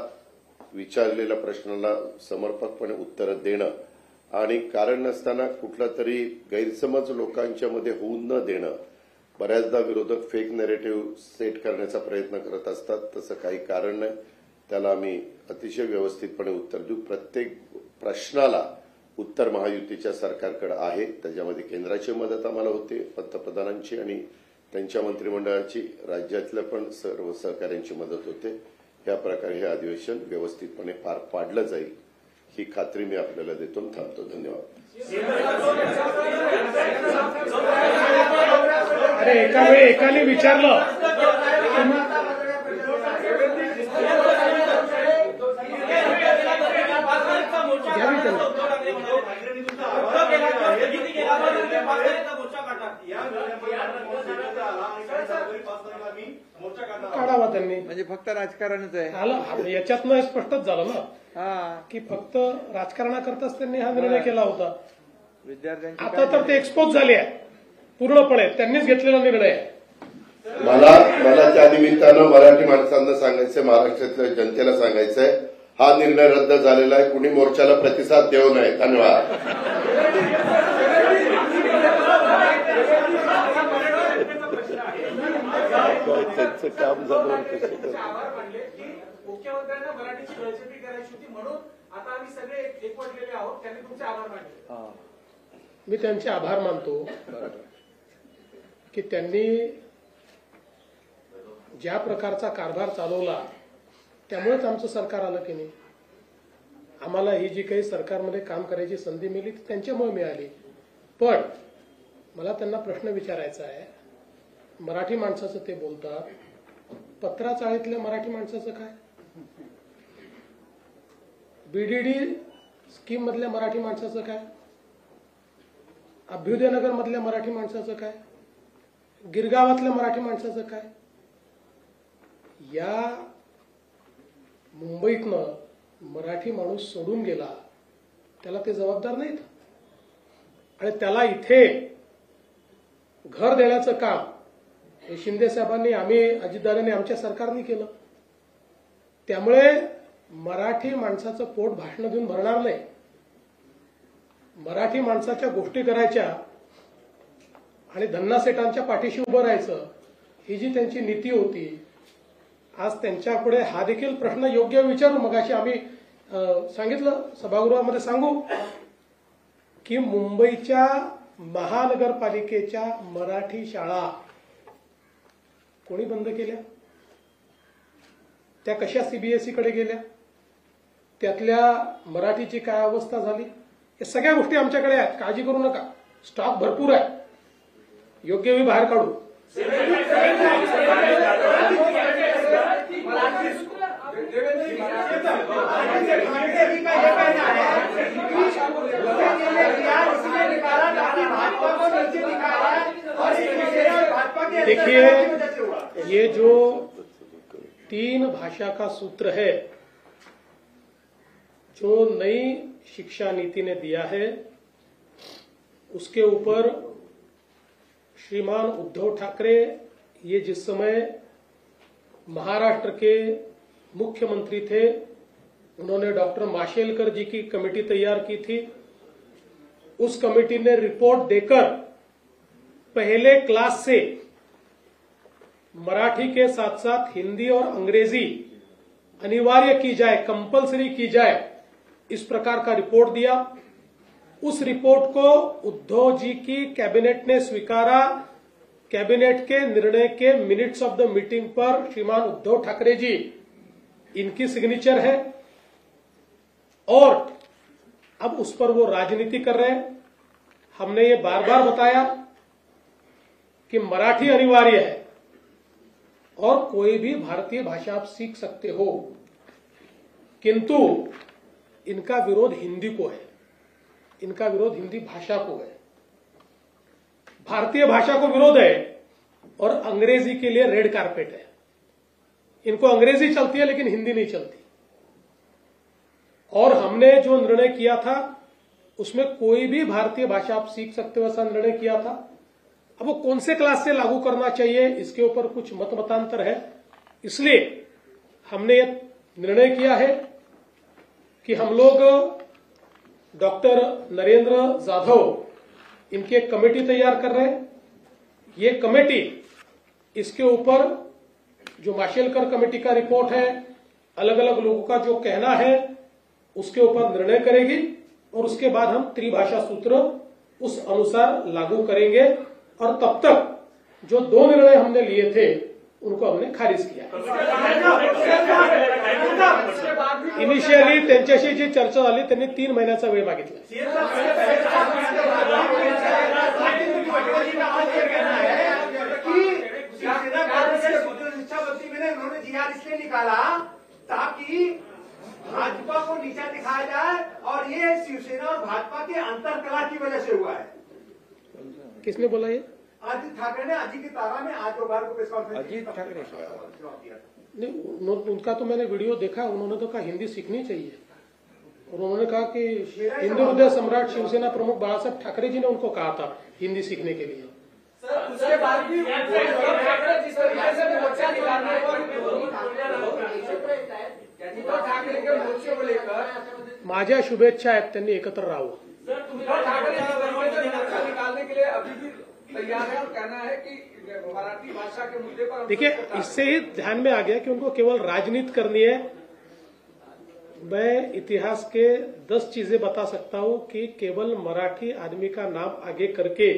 विचारलेल्या प्रश्नाला समर्पकपणे उत्तर देणं आणि कारण नसताना कुठला तरी गैरसमज लोकांच्या मध्ये होऊ न देणं. बऱ्याचदा विरोधक फेक नॅरेटिव्ह सेट करण्याचा प्रयत्न करत असतात. तसं काही कारण नाही. त्याला आम्ही अतिशय व्यवस्थितपणे उत्तर देऊ. प्रत्येक प्रश्नाला उत्तर महायुतीच्या सरकारकडे आहे. त्याच्यामध्ये केंद्राची मदत आम्हाला होते पंतप्रधानांची आणि त्यांच्या मंत्रिमंडळाची राज्यातल्या पण सर्व सहकाऱ्यांची मदत होते. या प्रकारे हे अधिवेशन व्यवस्थितपणे पार पाडलं जाईल ही खात्री मी आपल्याला देतो. थांबतो. धन्यवाद. अरे एका वेळी एकाने विचारलं काढावा त्यांनी म्हणजे फक्त राजकारणच आहे आलं याच्यातनं स्पष्टच झालं ना की फक्त राजकारणाकरताच त्यांनी हा निर्णय केला होता. विद्यार्थ्यांची आता तर ते एक्सपोज झाले आहे पूर्णपणे त्यांनीच घेतलेला निर्णय आहे. मला त्या निमित्तानं मराठी माणसांना सांगायचंय महाराष्ट्रातल्या जनतेला सांगायचंय हा निर्णय रद्द झालेला आहे. कुणी मोर्चाला प्रतिसाद देऊ नये. धन्यवाद. त्यांचं काम झालं मुख्यमंत्र्यांना मराठीची बेइज्जती करायची होती म्हणून आता आम्ही सगळे एकवटलेले आहोत. त्यांनी तुमचे आभार मानले. मी त्यांचे आभार मानतो की त्यांनी ज्या प्रकारचा कारभार चालवला त्यामुळेच आमचं सरकार आलं की नाही. आम्हाला ही जी काही सरकारमध्ये काम करायची संधी मिळाली ती त्यांच्यामुळे मिळाली. पण मला त्यांना प्रश्न विचारायचा आहे. मराठी माणसाचं ते बोलतात पत्राचाळीतल्या मराठी माणसाचं काय बीडीडी स्कीम मधल्या मराठी माणसाचं काय अभ्युदयनगर मधल्या मराठी माणसाचं काय गिरगावातल्या मराठी माणसाचं काय. या मुंबईतनं मराठी माणूस सोडून गेला त्याला ते जबाबदार नाहीत आणि त्याला इथे घर देण्याचं काम हे शिंदे साहेबांनी आम्ही अजितदादांनी आमच्या सरकारने केलं. त्यामुळे मराठी माणसाचं पोट भाषण देऊन भरणार नाही. मराठी माणसाच्या गोष्टी करायच्या आणि धन्ना सेठांच्या पाठीशी उभं राहायचं ही जी त्यांची नीती होती आज त्यांच्यापुढे हा देखील प्रश्न योग्य विचारू. मगाशी आम्ही सांगितलं सभागृहामध्ये सांगू की मुंबईच्या महानगरपालिकेच्या मराठी शाळा कोणी बंद केल्या त्या कशा सीबीएसईकडे गेल्या त्यातल्या मराठीची काय अवस्था झाली या सगळ्या गोष्टी आमच्याकडे आहेत. काळजी करू नका. स्टॉक भरपूर आहे. योग्य वेळी बाहेर काढू. देखिए, ये जो 3 भाषा का सूत्र है जो नई शिक्षा नीति ने दिया है, उसके ऊपर श्रीमान उद्धव ठाकरे ये जिस समय महाराष्ट्र के मुख्यमंत्री थे, उन्होंने डॉक्टर माशेलकर जी की कमेटी तैयार की थी। उस कमेटी ने रिपोर्ट देकर पहले क्लास से मराठी के साथ साथ हिंदी और अंग्रेजी अनिवार्य की जाए, कंपलसरी की जाए, इस प्रकार का रिपोर्ट दिया। उस रिपोर्ट को उद्धव जी की कैबिनेट ने स्वीकारा। कैबिनेट के निर्णय के मिनट्स ऑफ द मीटिंग पर श्रीमान उद्धव ठाकरे जी, इनकी सिग्नेचर है और अब उस पर वो राजनीति कर रहे हैं। हमने ये बार बार बताया कि मराठी अनिवार्य है और कोई भी भारतीय भाषा आप सीख सकते हो, किंतु इनका विरोध हिंदी को है, इनका विरोध हिंदी भाषा को है। भारतीय भाषा को विरोध है और अंग्रेजी के लिए रेड कारपेट है। इनको अंग्रेजी चलती है लेकिन हिंदी नहीं चलती। और हमने जो निर्णय किया था उसमें कोई भी भारतीय भाषा आप सीख सकते हो, ऐसा निर्णय किया था। अब वो कौन से क्लास से लागू करना चाहिए, इसके ऊपर कुछ मत मतांतर है। इसलिए हमने ये निर्णय किया है कि हम लोग डॉक्टर नरेंद्र जाधव, इनकी एक कमेटी तैयार कर रहे हैं। ये कमेटी इसके ऊपर जो माशेलकर कमेटी का रिपोर्ट है, अलग अलग लोगों का जो कहना है, उसके ऊपर निर्णय करेगी और उसके बाद हम त्रिभाषा सूत्र उस अनुसार लागू करेंगे। और तब तक जो 2 निर्णय हमने लिए थे उनको हमने खारिज किया। इनिशियली त्यांच्याशी जी चर्चा झाली त्यांनी 3 महिन्याचा वेळ मागितला। शिक्षा मंत्री ने उन्होंने जीआर इसलिए निकाला ताकि भाजपा को नीचा दिखाया जाए और ये शिवसेना और भाजपा के अंतरकला की वजह से हुआ है। किसने बोला ये? अजीत ठाकरे ने अजीत की तारा में आज दोपहर को प्रेस कॉन्फ्रेंस अजीत ठाकरे नहीं, उनका तो मैंने वीडियो देखा। उन्होंने तो कहा हिंदी सीखनी चाहिए और उन्होंने कहा कि हिंदू हृदय सम्राट शिवसेना प्रमुख बाला साहब ठाकरे जी ने उनको कहा था हिंदी सीखने के लिए। सर, उसके बाद भी जिस तरीके से मोर्चा निकालने उद्धव ठाकरे के मोर्चे को लेकर माझ्या शुभेच्छा आहेत, त्यांनी एकत्र राहावं। उद्धव ठाकरे मोर्चा निकालने के लिए अभी भी तैयार है और कहना है कि मराठी भाषा के मुद्दे पर। देखिए, इससे ही ध्यान में आ गया कि उनको केवल राजनीति करनी है। मैं इतिहास के 10 चीजें बता सकता हूं कि केवल मराठी आदमी का नाम आगे करके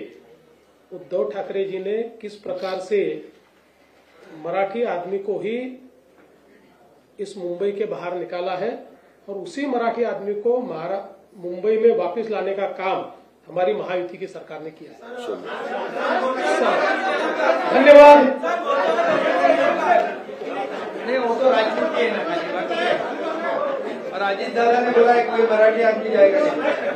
उद्धव ठाकरे जी ने किस प्रकार से मराठी आदमी को ही इस मुंबई के बाहर निकाला है और उसी मराठी आदमी को मुंबई में वापस लाने का काम हमारी महायुति की सरकार ने किया है। धन्यवाद। नहीं, वो तो राजनीति है ना। और अजीत दादा ने बोला है कोई मराठी आदमी जाएगा नहीं।